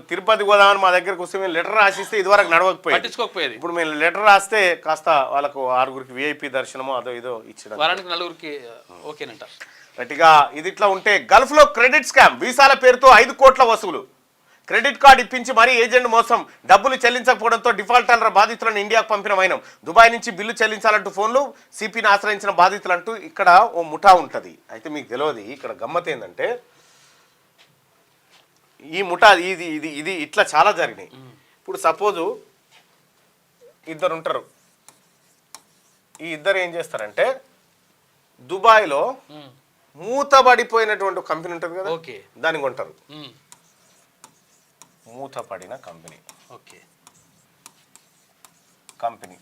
తిరుపతి పోదామని మా దగ్గరకు వస్తే మేము లెటర్ రాసిస్తే ఇదివరకు పట్టించుకోకపోయేది. ఇప్పుడు మేము లెటర్ రాస్తే కాస్త వాళ్ళకు 6గురికి విఐపి దర్శనమో అదో ఇదో ఇచ్చడం, వారానికి 4గురికి ఓకేనంట. గట్టిగా ఇది ఇట్లా ఉంటే గల్ఫ్ లో క్రెడిట్ స్కామ్. వీసాల పేరుతో 5 కోట్ల వసూలు. క్రెడిట్ కార్డు ఇప్పించి మరీ ఏజెంట్ మోసం. డబ్బులు చెల్లించకపోవడంతో డిఫాల్టర్ల బాధితులను ఇండియాకు పంపిన వైనం. దుబాయ్ నుంచి బిల్లు చెల్లించాలంటూ ఫోన్లు, సిపిని ఆశ్రయించిన బాధితులంటూ ఇక్కడ ఓ ముఠా ఉంటుంది. అయితే మీకు తెలియదు, ఇక్కడ గమ్మత్ ఏంటంటే ఈ ముఠా ఇది ఇది ఇది ఇట్లా చాలా జరిగినాయి. ఇప్పుడు సపోజు ఇద్దరు ఉంటారు. ఈ ఇద్దరు ఏం చేస్తారంటే దుబాయ్లో మూతబడిపోయినటువంటి కంపెనీ ఉంటుంది కదా, దాన్ని కొంటారు. మూతపడిన కంపెనీ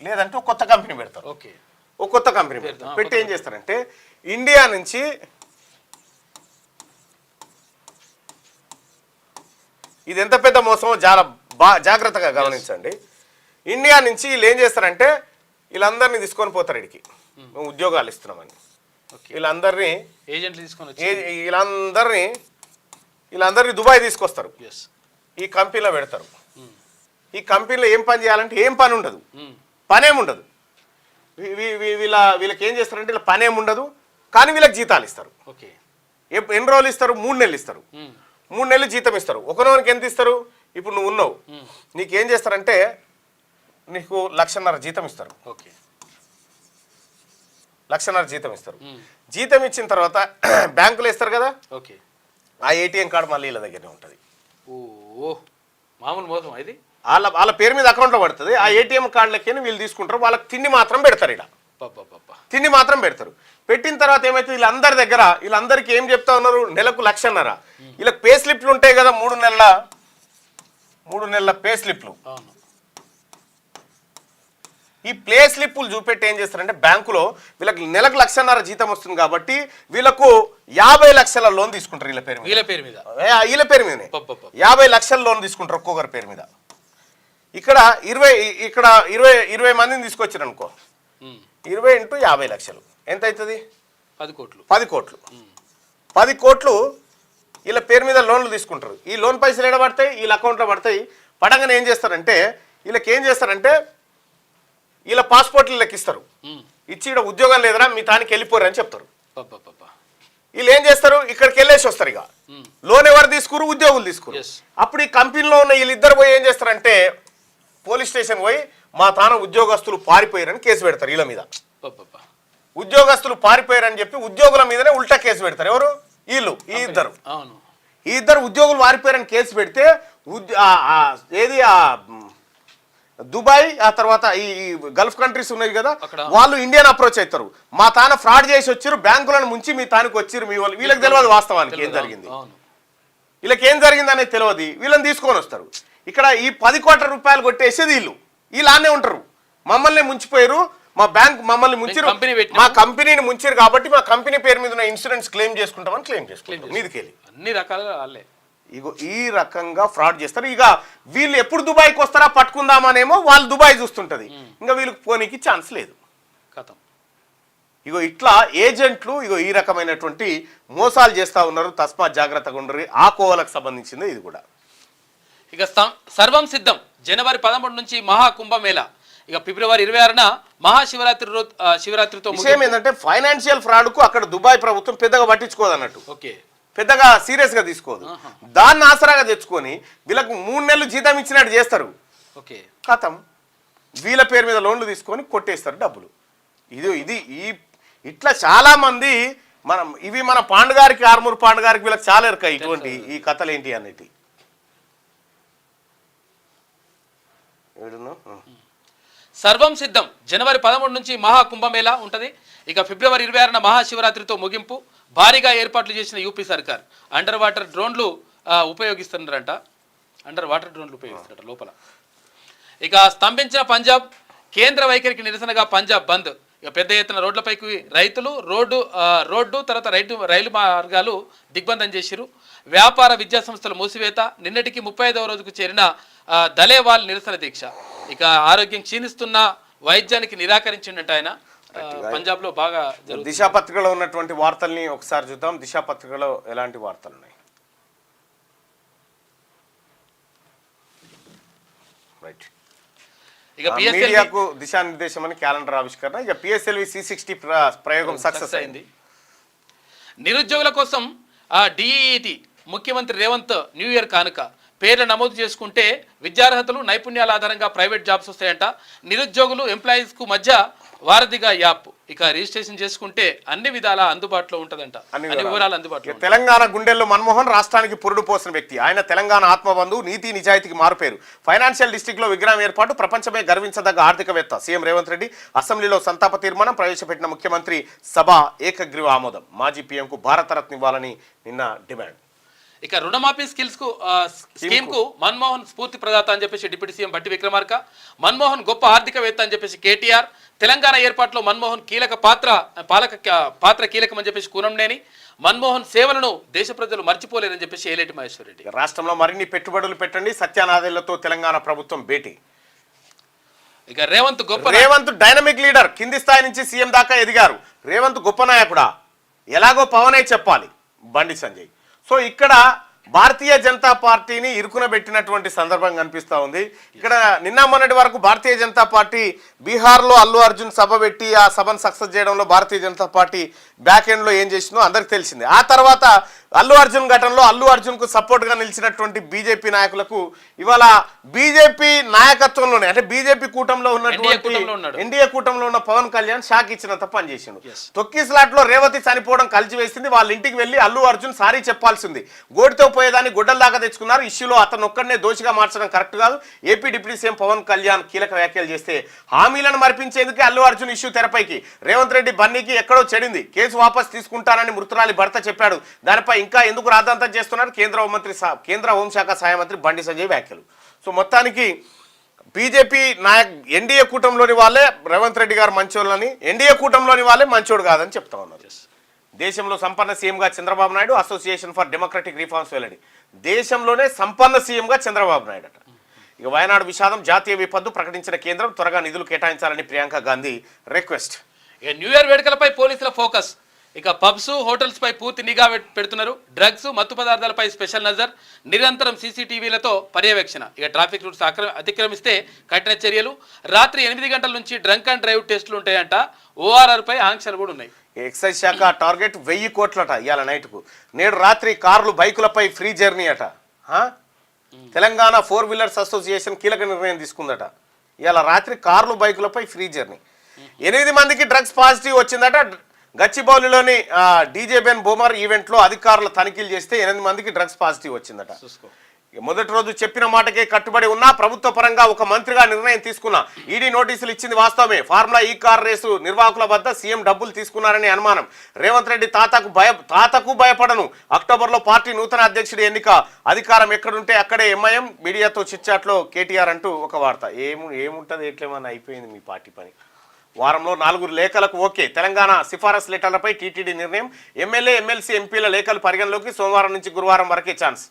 లేదంటే ఒక కొత్త కంపెనీ పెడతారు. ఒక కొత్త కంపెనీ పెడతారు. పెట్టి ఏం చేస్తారంటే ఇండియా నుంచి ఇది ఎంత పెద్ద మోసమో చాలా జాగ్రత్తగా గమనించండి. ఇండియా నుంచి వీళ్ళు ఏం చేస్తారంటే వీళ్ళందరినీ తీసుకొని పోతారు. ఇడికి మేము ఉద్యోగాలు ఇస్తున్నామని వీళ్ళందరినీ ఏజెంట్లు తీసుకొని వీళ్ళందరినీ దుబాయ్ తీసుకొస్తారు. ఈ కంపెనీలో పెడతారు. ఈ కంపెనీలో ఏం పని చేయాలంటే ఏం పని ఉండదు, పనేముండదు. వీళ్ళకి ఏం చేస్తారంటే వీళ్ళ పనేముండదు, కానీ వీళ్ళకి జీతాలు ఇస్తారు. ఎన్ని రోజులు ఇస్తారు? 3 నెలలు ఇస్తారు. 3 నెలలు జీతం ఇస్తారు. ఒకరికి ఎంత ఇస్తారు? ఇప్పుడు నువ్వు ఉన్నావు, నీకేం చేస్తారంటే నీకు 1,50,000 జీతం ఇస్తారు. 1,50,000 జీతం ఇస్తారు. జీతం ఇచ్చిన తర్వాత బ్యాంకులో ఇస్తారు కదా, ఆ ఏటీఎం కార్డు మళ్ళీ వీళ్ళ దగ్గరనే ఉంటుంది. మామూలు మోసం ఇది. వాళ్ళ పేరు మీద అకౌంట్లో పడుతుంది. ఆ ఏటీఎం కార్డులకి వీళ్ళు తీసుకుంటారు. వాళ్ళకి తిండి మాత్రం పెడతారు. ఇక్కడ తిండి మాత్రం పెడతారు. పెట్టిన తర్వాత ఏమైతే వీళ్ళందరి దగ్గర వీళ్ళందరికీ ఏం చెప్తా ఉన్నారు, నెలకు 1,50,000. వీళ్ళకి పే స్లిప్లు ఉంటాయి కదా, 3 నెలల పే స్లిప్లు. ఈ ప్లే స్లిప్పులు చూపెట్టి ఏం చేస్తారంటే బ్యాంకులో వీళ్ళకి నెలకు 1,50,000 జీతం వస్తుంది కాబట్టి వీళ్ళకు 50 లక్షల లోన్ తీసుకుంటారు. వీళ్ళ పేరు మీదనే 50 లక్షల లోన్ తీసుకుంటారు ఒక్కొక్కరి పేరు మీద. ఇక్కడ 20 మందిని తీసుకొచ్చారు అనుకో, 20 × 50 లక్షలు ఎంత అవుతుంది? 10 కోట్లు. 10 కోట్లు. 10 కోట్లు వీళ్ళ పేరు మీద లోన్లు తీసుకుంటారు. ఈ లోన్ పైసలు ఎక్కడ పడతాయి? వీళ్ళ అకౌంట్లో పడతాయి. పడంగానే ఏం చేస్తారంటే వీళ్ళకి ఏం చేస్తారంటే వీళ్ళ పాస్పోర్ట్లు లెక్కిస్తారు. ఇచ్చి ఇక్కడ ఉద్యోగం లేదరా మీ తానికి వెళ్ళిపోరు అని చెప్తారు. వీళ్ళు ఏం చేస్తారు, ఇక్కడికి వెళ్ళేసి వస్తారు. ఇక లోన్ ఎవరు తీసుకురు? ఉద్యోగులు తీసుకురు. అప్పుడు ఈ కంపెనీలో ఉన్న వీళ్ళిద్దరు పోయి ఏం చేస్తారంటే పోలీస్ స్టేషన్ పోయి మా తాన ఉద్యోగస్తులు పారిపోయారని కేసు పెడతారు. వీళ్ళ మీద ఉద్యోగస్తులు పారిపోయారని చెప్పి ఉద్యోగుల మీదనే ఉల్టా కేసు పెడతారు. ఎవరు? వీళ్ళు. ఈ ఇద్దరు ఉద్యోగులు పారిపోయారని కేసు పెడితే ఏది దుబాయ్ ఆ తర్వాత ఈ గల్ఫ్ కంట్రీస్ ఉన్నాయి కదా, వాళ్ళు ఇండియన్ అప్రోచ్ అవుతారు. మా తాన ఫ్రాడ్ చేసి వచ్చారు, బ్యాంకులను ముంచి మీ తానికి వచ్చారు, మీ వాళ్ళు వీళ్ళకి తెలియదు వాస్తవానికి ఏం జరిగింది, వీళ్ళకి ఏం జరిగింది అనేది తెలియదు, వీళ్ళని తీసుకొని వస్తారు. ఇక్కడ ఈ 10 కోట్ల రూపాయలు కొట్టేసేది వీళ్ళు ఆనే ఉంటారు. మమ్మల్ని ముంచిపోయారు, మా బ్యాంక్ మమ్మల్ని ముంచారు, మా కంపెనీని ముంచారు కాబట్టి మా కంపెనీ పేరు మీద ఉన్న ఇన్సూరెన్స్ క్లెయిమ్ చేసుకుంటామని క్లెయిమ్ చేసుకుంటాం మీదకెళ్ళి. అన్ని రకాలుగా వాళ్ళే ఇగో ఈ రకంగా ఫ్రాడ్ చేస్తారు. ఇక వీళ్ళు ఎప్పుడు దుబాయ్కి వస్తారా పట్టుకుందామనేమో వాళ్ళు దుబాయ్ చూస్తుంటది, ఇంకా వీళ్ళకి పోనీకి ఛాన్స్ లేదు. కథం ఇగో ఇట్లా ఏజెంట్లు ఇగో ఈ రకమైనటువంటి మోసాలు చేస్తూ ఉన్నారు. తస్మాత్ జాగ్రత్తగా ఉండరు. ఆ కోవలకు సంబంధించింది ఇది కూడా. ఇక సర్వం సిద్ధం. జనవరి 13 నుంచి మహాకుంభమేళా, ఇక ఫిబ్రవరి 26న శివరాత్రితో విషయం ఏంటంటే ఫైనాన్షియల్ ఫ్రాడ్కు అక్కడ దుబాయ్ ప్రభుత్వం పెద్దగా పట్టించుకోదు అన్నట్టు, ఓకే, పెద్దగా సీరియస్గా తీసుకోదు. దాన్ని ఆసరాగా తెచ్చుకొని వీళ్ళకు 3 నెలలు జీతం ఇచ్చినట్టు చేస్తారు. ఓకే, కథం వీళ్ళ పేరు మీద లోన్లు తీసుకొని కొట్టేస్తారు డబ్బులు. ఇది ఇట్లా చాలా మంది మన పాండుగారికి, ఆర్మూర్ పాండుగారికి వీళ్ళకి చాలా ఎరక ఇటువంటి ఈ కథలు ఏంటి అనేది. సర్వం సిద్ధం. జనవరి 13 నుంచి మహాకుంభమేళా ఉంటుంది. ఇక ఫిబ్రవరి 26న మహాశివరాత్రితో ముగింపు. భారీగా ఏర్పాట్లు చేసిన యూపీ సర్కార్ అండర్ వాటర్ డ్రోన్లు ఉపయోగిస్తున్నారంట. లోపల. ఇక స్తంభించిన పంజాబ్, కేంద్ర వైఖరికి నిరసనగా పంజాబ్ బంద్. ఇక పెద్ద ఎత్తున రోడ్లపైకి రైతులు, రోడ్డు తర్వాత రైలు మార్గాలు దిగ్బంధం చేసిరు. వ్యాపార విద్యా సంస్థలు మూసివేత. నిన్నటికి 35వ రోజుకు చేరిన దలేవాల్ నిరసన దీక్ష. ఇక ఆరోగ్యం క్షీణిస్తున్న వైద్యానికి నిరాకరించిండట ఆయన. పంజాబ్లో బాగా దిశ పత్రికలో ఉన్నటువంటి వార్తల్ని ఒకసారి చూద్దాం. దిశ పత్రికలో ఎలాంటి వార్తలు ఉన్నాయి? రైట్. ఇక మీడియాకు దిశానిర్దేశం అని క్యాలెండర్ ఆవిష్కరణ. ఇక పిఎస్ఎల్వి C60 ప్రయోగం సక్సెస్ అయింది. నిరుద్యోగుల కోసం డిఈటి ముఖ్యమంత్రి రేవంత్ న్యూ ఇయర్ కానుక. పేర్లు నమోదు చేసుకుంటే విద్యార్హతలు, నైపుణ్యాల ఆధారంగా ప్రైవేట్ జాబ్స్ వస్తాయంట. నిరుద్యోగులు, ఎంప్లాయీస్కు మధ్య వారధిగా యాప్. ఇక రిజిస్ట్రేషన్ చేసుకుంటే అన్ని విధాలా అందుబాటులో ఉంటుందంట. అన్ని వివరాలు అందుబాటులో. తెలంగాణ గుండెల్లో మన్మోహన్ రాష్ట్రానికి పురుడు పోసిన వ్యక్తి. ఆయన తెలంగాణ ఆత్మబంధు, నీతి నిజాయితీకి మారుపేరు. ఫైనాన్షియల్ డిస్ట్రిక్ట్ లో విగ్రహం ఏర్పాటు. ప్రపంచమే గర్వించదగ్గ ఆర్థికవేత్త. సీఎం రేవంత్ రెడ్డి అసెంబ్లీలో సంతాప తీర్మానం ప్రవేశపెట్టిన ముఖ్యమంత్రి సభ ఏకగ్రీవ ఆమోదం. మాజీ పీఎంకు భారతరత్న ఇవ్వాలని నిన్న డిమాండ్. ఇక రుణమాఫీ స్కీమ్ కు మన్మోహన్ స్ఫూర్తి ప్రదాత అని చెప్పేసి డిప్యూటీ సీఎం భట్టి విక్రమార్క. మన్మోహన్ గొప్ప ఆర్థికవేత్త అని చెప్పేసి కేటీఆర్. తెలంగాణ ఏర్పాటులో మన్మోహన్ పాత్ర కీలకం అని చెప్పేసి కూనంనేని. మన్మోహన్ సేవలను దేశ ప్రజలు మర్చిపోలేరని చెప్పేసి ఏలేటి మహేశ్వర్ రెడ్డి. రాష్ట్రంలో మరిన్ని పెట్టుబడులు పెట్టండి, సత్యానాదేళ్లతో తెలంగాణ ప్రభుత్వం భేటీ. ఇక రేవంత్ డైనమిక్ లీడర్. కింది స్థాయి నుంచి సీఎం దాకా ఎదిగారు. రేవంత్ గొప్ప నాయకుడా, ఎలాగో పవనే చెప్పాలి బండి సంజయ్. సో ఇక్కడ భారతీయ జనతా పార్టీని ఇరుకున పెట్టినటువంటి సందర్భం కనిపిస్తూ ఉంది. ఇక్కడ నిన్న మొన్నటి వరకు భారతీయ జనతా పార్టీ బీహార్లో అల్లు అర్జున్ సభ పెట్టి ఆ సభను సక్సెస్ చేయడంలో భారతీయ జనతా పార్టీ బ్యాక్ ఎండ్లో ఏం చేసిందో అందరికి తెలిసిందే. ఆ తర్వాత అల్లు అర్జున్ ఘటనలో అల్లు అర్జున్కు సపోర్ట్గా నిలిచినటువంటి బీజేపీ నాయకులకు ఇవాళ బీజేపీ నాయకత్వంలోనే, అంటే బీజేపీ కూటమిలో ఉన్నటువంటి ఎన్డీఏ కూటమిలో ఉన్న పవన్ కళ్యాణ్ షాక్ ఇచ్చినంత పని చేసిండు. తొక్కిస్లాట్లో రేవతి చనిపోవడం కలిసి వేసింది. వాళ్ళ ఇంటికి వెళ్ళి అల్లు అర్జున్ సారీ చెప్పాల్సింది. గోడితో పోయేదాన్ని గుడ్డల దాకా తెచ్చుకున్నారు. ఇష్యూలో అతను ఒక్కడనే దోషిగా మార్చడం కరెక్ట్ కాదు. AP deputy CM Pawan Kalyan కీలక వ్యాఖ్యలు చేస్తే హామీలను మరిపించేందుకే అల్లు అర్జున్ ఇష్యూ తెరపైకి. రేవంత్ రెడ్డి బన్నీకి ఎక్కడో చెడింది, కేసు వాపస్ తీసుకుంటానని మృతురాలి భర్త చెప్పాడు. దానిపై ఇంకా ఎందుకు రాద్ధాంతం చేస్తున్నారు కేంద్ర హోంశాఖ సహాయ మంత్రి బండి సంజయ్ వ్యాఖ్యలు. సో మొత్తానికి బీజేపీ ఎన్డీఏ కూటమిలోని వాళ్ళే రేవంత్ రెడ్డి గారు మంచోళ్ళని, ఎన్డీఏ కూటమిలోని వాళ్ళే మంచోడు కాదని చెప్తా ఉన్నారు. దేశంలో సంపన్న సీఎంగా Chandrababu Naidu. Association for democratic reforms వెల్లడి. దేశంలోనే సంపన్న సీఎంగా చంద్రబాబు నాయుడు అట. ఇక వయనాడు విషాదం, జాతీయ విపత్తు ప్రకటించిన కేంద్రం త్వరగా నిధులు కేటాయించాలని ప్రియాంక గాంధీ రిక్వెస్ట్. ఇక న్యూ ఇయర్ వేడుకలపై పోలీసుల ఫోకస్. ఇక పబ్స్, హోటల్స్ పై పూర్తి నిఘా పెడుతున్నారు. డ్రగ్స్, మత్తు పదార్థాలపై స్పెషల్ నజర్. నిరంతరం సీసీటీవీలతో పర్యవేక్షణ. ఇక ట్రాఫిక్ రూల్స్ అతిక్రమిస్తే కఠిన చర్యలు. రాత్రి 8 గంటల నుంచి డ్రంక్ అండ్ డ్రైవ్ టెస్టులు ఉంటాయంట. ORR పై ఆంక్షలు కూడా ఉన్నాయి. ఎక్సైజ్ శాఖ టార్గెట్ 1000 కోట్లట ఇవాళ నైట్కు. నేడు రాత్రి కార్లు, బైకులపై ఫ్రీ జర్నీ అట. తెలంగాణ 4 వీలర్స్ అసోసియేషన్ కీలక నిర్ణయం తీసుకుందట. ఇవాళ రాత్రి కార్లు, బైకులపై ఫ్రీ జర్నీ. 8 మందికి డ్రగ్స్ పాజిటివ్ వచ్చిందట. గచ్చిబౌలిలోని డీజే బెన్ బోమర్ ఈవెంట్లో అధికారులు తనిఖీలు చేస్తే 8 మందికి డ్రగ్స్ పాజిటివ్ వచ్చిందట. మొదటి రోజు చెప్పిన మాటకే కట్టుబడి ఉన్నా ప్రభుత్వ పరంగా ఒక మంత్రిగా నిర్ణయం తీసుకున్నా. ఈడీ నోటీసులు ఇచ్చింది వాస్తవమే. ఫార్ములా ఈ కార్ రేసు నిర్వాహకుల వద్ద సీఎం డబ్బులు తీసుకున్నారని అనుమానం. రేవంత్ రెడ్డి తాతకు భయపడను. అక్టోబర్లో పార్టీ నూతన అధ్యక్షుడి ఎన్నిక. అధికారం ఎక్కడుంటే అక్కడే ఎంఐఎం. మీడియాతో చిట్చాట్లో కేటీఆర్ అంటూ ఒక వార్త. ఏముంటది ఎట్లేమన్నా అయిపోయింది మీ పార్టీ పని. వారంలో 4 లేఖలకు ఓకే. తెలంగాణ సిఫారసు లెటర్లపై టీటీడీ నిర్ణయం. ఎమ్మెల్యే ఎమ్మెల్సీ ఎంపీల లేఖలు పరిగణలోకి. సోమవారం నుంచి గురువారం వరకే ఛాన్స్.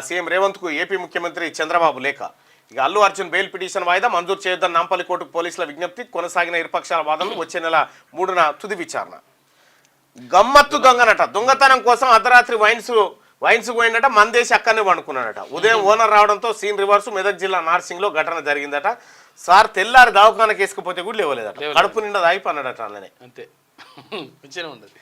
సీఎం రేవంత్కు ఏపీ ముఖ్యమంత్రి చంద్రబాబు లేఖ. ఇక అల్లు అర్జున్ బెయిల్ పిటిషన్ వాయిదా మంజూరు చేయొద్దని నాంపల్లి కోర్టుకు పోలీసుల విజ్ఞప్తి. కొనసాగిన ఇరుపక్షాల వాదనలు. వచ్చే నెల 3న తుది విచారణ. గమ్మత్తు దొంగనట. దొంగతనం కోసం అర్ధరాత్రి వైన్స్ పోయినట. మందేసి అక్కడనే వండుకున్నాడట. ఉదయం ఓనర్ రావడంతో సీన్ రివర్స్. మెదక్ జిల్లా నార్సింగ్లో ఘటన జరిగిందట. సార్ తెల్లారి దవాఖానకి వేసుకుపోతే కూడా లేవలేదట. కడుపు నిండా దాయిపన్నాడట. అలానే అంతే మంచిగానే ఉండదు.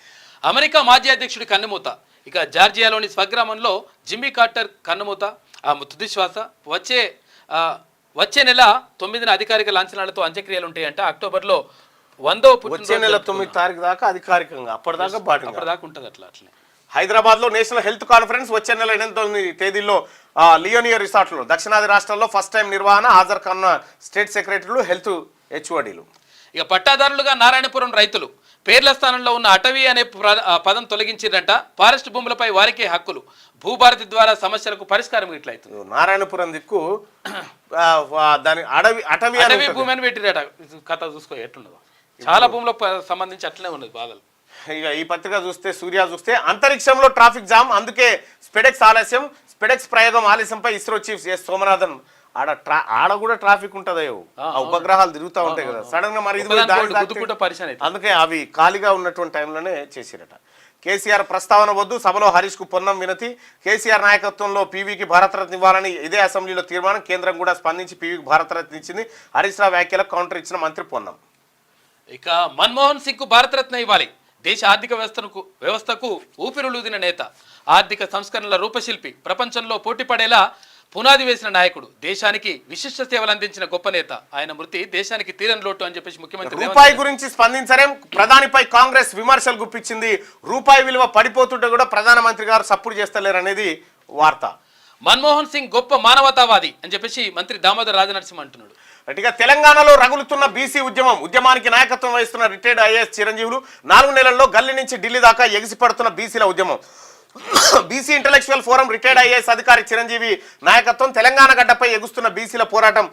అమెరికా మాజీ అధ్యక్షుడి కన్నుమూత. ఇక జార్జియాలోని స్వగ్రామంలో జిమ్మీ కార్టర్ కన్నుమూత. ఆ తుది శ్వాస. వచ్చే నెల 9న అధికారిక లాంఛనాలతో అంత్యక్రియలు ఉంటాయంట. అక్టోబర్లో 100వ వచ్చే నెల 9 తారీఖు దాకా అధికారికంగా. అప్పటిదాకా ఉంటుంది అట్లనే. హైదరాబాద్ లో నేషనల్ హెల్త్ కాన్ఫరెన్స్ వచ్చే నెల 8 తేదీల్లో లియోనియో రిసార్ట్లో. దక్షిణాది రాష్ట్రాల్లో ఫస్ట్ టైం నిర్వహణ. హాజరు కానున్న స్టేట్ సెక్రటరీలు, హెల్త్ హెచ్ఓడీలు. ఇక పట్టాదారులుగా నారాయణపురం రైతులు. పేర్ల స్థానంలో ఉన్న అటవీ అనే పదం తొలగించిందంట. ఫారెస్ట్ భూములపై వారికే హక్కులు. భూభారతి ద్వారా సమస్యలకు పరిష్కారం ఇట్లయితుంది. నారాయణపురం దిక్కు దాని అటవీ భూమి అని పెట్టిరట. కథ చూసుకో ఎట్లుండదు. చాలా భూములకు సంబంధించి అట్లనే ఉన్నది బాధలు. ఇక ఈ పత్రిక చూస్తే, సూర్య చూస్తే అంతరిక్షంలో ట్రాఫిక్ జామ్. అందుకే స్పెడెక్స్ ఆలస్యం. స్పెడెక్స్ ప్రయోగం ఆలస్యంపై ఇస్రో చీఫ్ ఎస్ సోమనాథన్. ఆడ కూడా ట్రాఫిక్ ఉంటదయో. ఉపగ్రహాలు తిరుగుతూ ఉంటాయి కదా. సడన్ గా మరి అందుకే అవి ఖాళీగా ఉన్నటువంటి టైంలోనే చేసిరట. కేసీఆర్ ప్రస్తావన వద్దు. సభలో హరీష్ కు పొన్నం వినతి. కేసీఆర్ నాయకత్వంలో పీవీకి భారతరత్న ఇవ్వాలని ఇదే అసెంబ్లీలో తీర్మానం. కేంద్రం కూడా స్పందించి పీవీకి భారతరత్న ఇచ్చింది. హరీష్ రావు వ్యాఖ్యలకు కౌంటర్ ఇచ్చిన మంత్రి పొన్నం. ఇక మన్మోహన్ సింగ్ కు భారతరత్న ఇవ్వాలి. దేశ ఆర్థిక వ్యవస్థకు ఊపిరులూదిన నేత. ఆర్థిక సంస్కరణల రూపశిల్పి. ప్రపంచంలో పోటీ పడేలా పునాది వేసిన నాయకుడు. దేశానికి విశిష్ట సేవలు అందించిన గొప్ప నేత. ఆయన మృతి దేశానికి తీరని లోటు అని చెప్పేసి ముఖ్యమంత్రి. రూపాయి గురించి స్పందించరేం. ప్రధానిపై కాంగ్రెస్ విమర్శలు గుప్పించింది. రూపాయి విలువ పడిపోతుంటే కూడా ప్రధానమంత్రి గారు సపోర్ట్ చేస్తలేరు అనేది వార్త. మన్మోహన్ సింగ్ గొప్ప మానవతావాది అని చెప్పేసి మంత్రి దామోదర్ రాజనరసింహ అంటున్నాడు. ఇక తెలంగాణలో రగులుతున్న బీసీ ఉద్యమానికి నాయకత్వం వహిస్తున్న రిటైర్డ్ ఐఏఎస్ చిరంజీవులు. 4 నెలల్లో గల్లీ నుంచి ఢిల్లీ దాకా ఎగిసిపడుతున్న బీసీల ఉద్యమం. BC intellectual forum retired IAS అధికారి చిరంజీవి నాయకత్వం. తెలంగాణ గడ్డపై ఎగుస్తున్న బీసీల పోరాటం.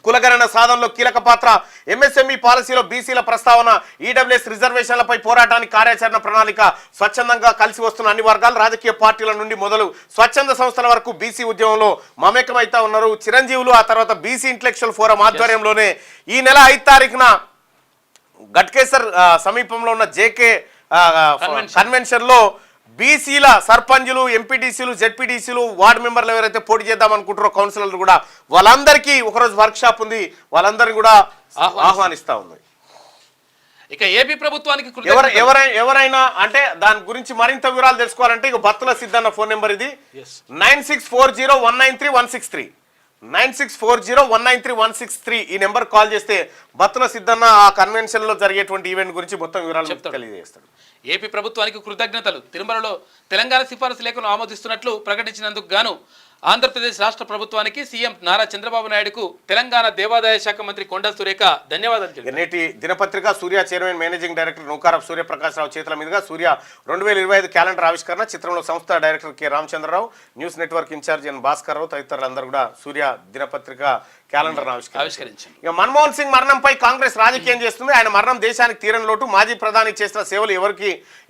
కులగణన సాధనలో కీలక పాత్ర. ఎంఎస్ఎంఈ పాలసీలో బీసీల ప్రస్తావన. ఈడబ్ల్యూఎస్ రిజర్వేషన్లపై పోరాటానికి కార్యాచరణ ప్రణాళిక. స్వచ్ఛందంగా కలిసి వస్తున్న అన్ని వర్గాలు, రాజకీయ పార్టీల నుండి మొదలు స్వచ్ఛంద సంస్థల వరకు బీసీ ఉద్యమంలో మమేకమైతా ఉన్నారు చిరంజీవులు. ఆ తర్వాత బీసీ ఇంటలెక్చువల్ ఫోరం ఆధ్వర్యంలోనే ఈ నెల 5 తారీఖున గట్కేసర్ సమీపంలో ఉన్న జేకే కన్వెన్షన్ లో బీసీల సర్పంచులు, ఎంపీటీసీలు, జెడ్పీటీసీలు, వార్డు మెంబర్లు ఎవరైతే పోటీ చేద్దాం అనుకుంటారో కౌన్సిలర్లు కూడా వాళ్ళందరికీ ఒకరోజు వర్క్ షాప్ ఉంది. వాళ్ళందరినీ కూడా ఆహ్వానిస్తా ఉంది. ఇక ఏపీ ప్రభుత్వానికి ఎవరైనా అంటే దాని గురించి మరింత వివరాలు తెలుసుకోవాలంటే ఇక బత్తుల సిద్ధన్న ఫోన్ నెంబర్ ఇది 9640193163. 9640193163 ఈ నెంబర్ కాల్ చేస్తే బత్తుల సిద్ధన్న ఆ కన్వెన్షన్ లో జరిగేటువంటి ఈవెంట్ గురించి మొత్తం వివరాలు తెలియజేస్తాడు. ఏపీ ప్రభుత్వానికి కృతజ్ఞతలు. తిరుమలలో తెలంగాణ సిఫారసు లేఖను ఆమోదిస్తున్నట్లు ప్రకటించినందుకు గాను ఆంధ్రప్రదేశ్ రాష్ట్ర ప్రభుత్వానికి సీఎం నారా చంద్రబాబు నాయుడుకు తెలంగాణ దేవాదాయ శాఖ మంత్రి కొండా సురేఖ ధన్యవాదాలు. నేటి దినపత్రిక Surya chairman managing director Nukarapu Suryaprakasharao చేతుల మీదుగా సూర్య 2025 క్యాలెండర్ ఆవిష్కరణ. చిత్రంలో సంస్థ డైరెక్టర్ K Ramachandrarao, news network in-charge N Bhaskar Rao తదితరులందరూ కూడా సూర్య దినపత్రిక క్యాలెండర్ ఆవిష్కరించారు. ఇక మన్మోహన్ సింగ్ మరణంపై కాంగ్రెస్ రాజకీయం చేస్తుంది. ఆయన మరణం దేశానికి తీరని లోటు. మాజీ ప్రధాని చేసిన సేవలు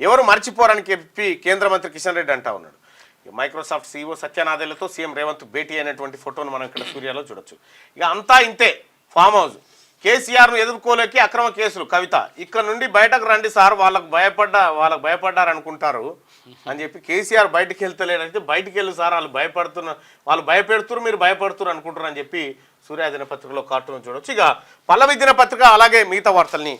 ఎవరు మర్చిపోరని చెప్పి కేంద్ర మంత్రి కిషన్ రెడ్డి అంటా ఉన్నాడు. మైక్రోసాఫ్ట్ సీఈఓ సత్యనాదేళ్లతో సీఎం రేవంత్ భేటీ అయినటువంటి ఫోటోను మనం ఇక్కడ సూర్యలో చూడొచ్చు. ఇక అంతా ఇంతే. Farm house. కేసీఆర్ను ఎదుర్కోలేకి అక్రమ కేసులు. కవిత ఇక్కడ నుండి బయటకు రండి సార్, వాళ్ళకు భయపడ్డారు అనుకుంటారు అని చెప్పి కేసీఆర్ బయటికి వెళ్తలేడంటే బయటికి వెళ్ళు సార్, వాళ్ళు భయపెడుతున్నారు, మీరు భయపడుతున్నారు అనుకుంటారు అని చెప్పి సూర్య దినపత్రికలో కార్టూన్ చూడొచ్చు. ఇక పల్లవి దినపత్రిక అలాగే మిగతా వార్తల్ని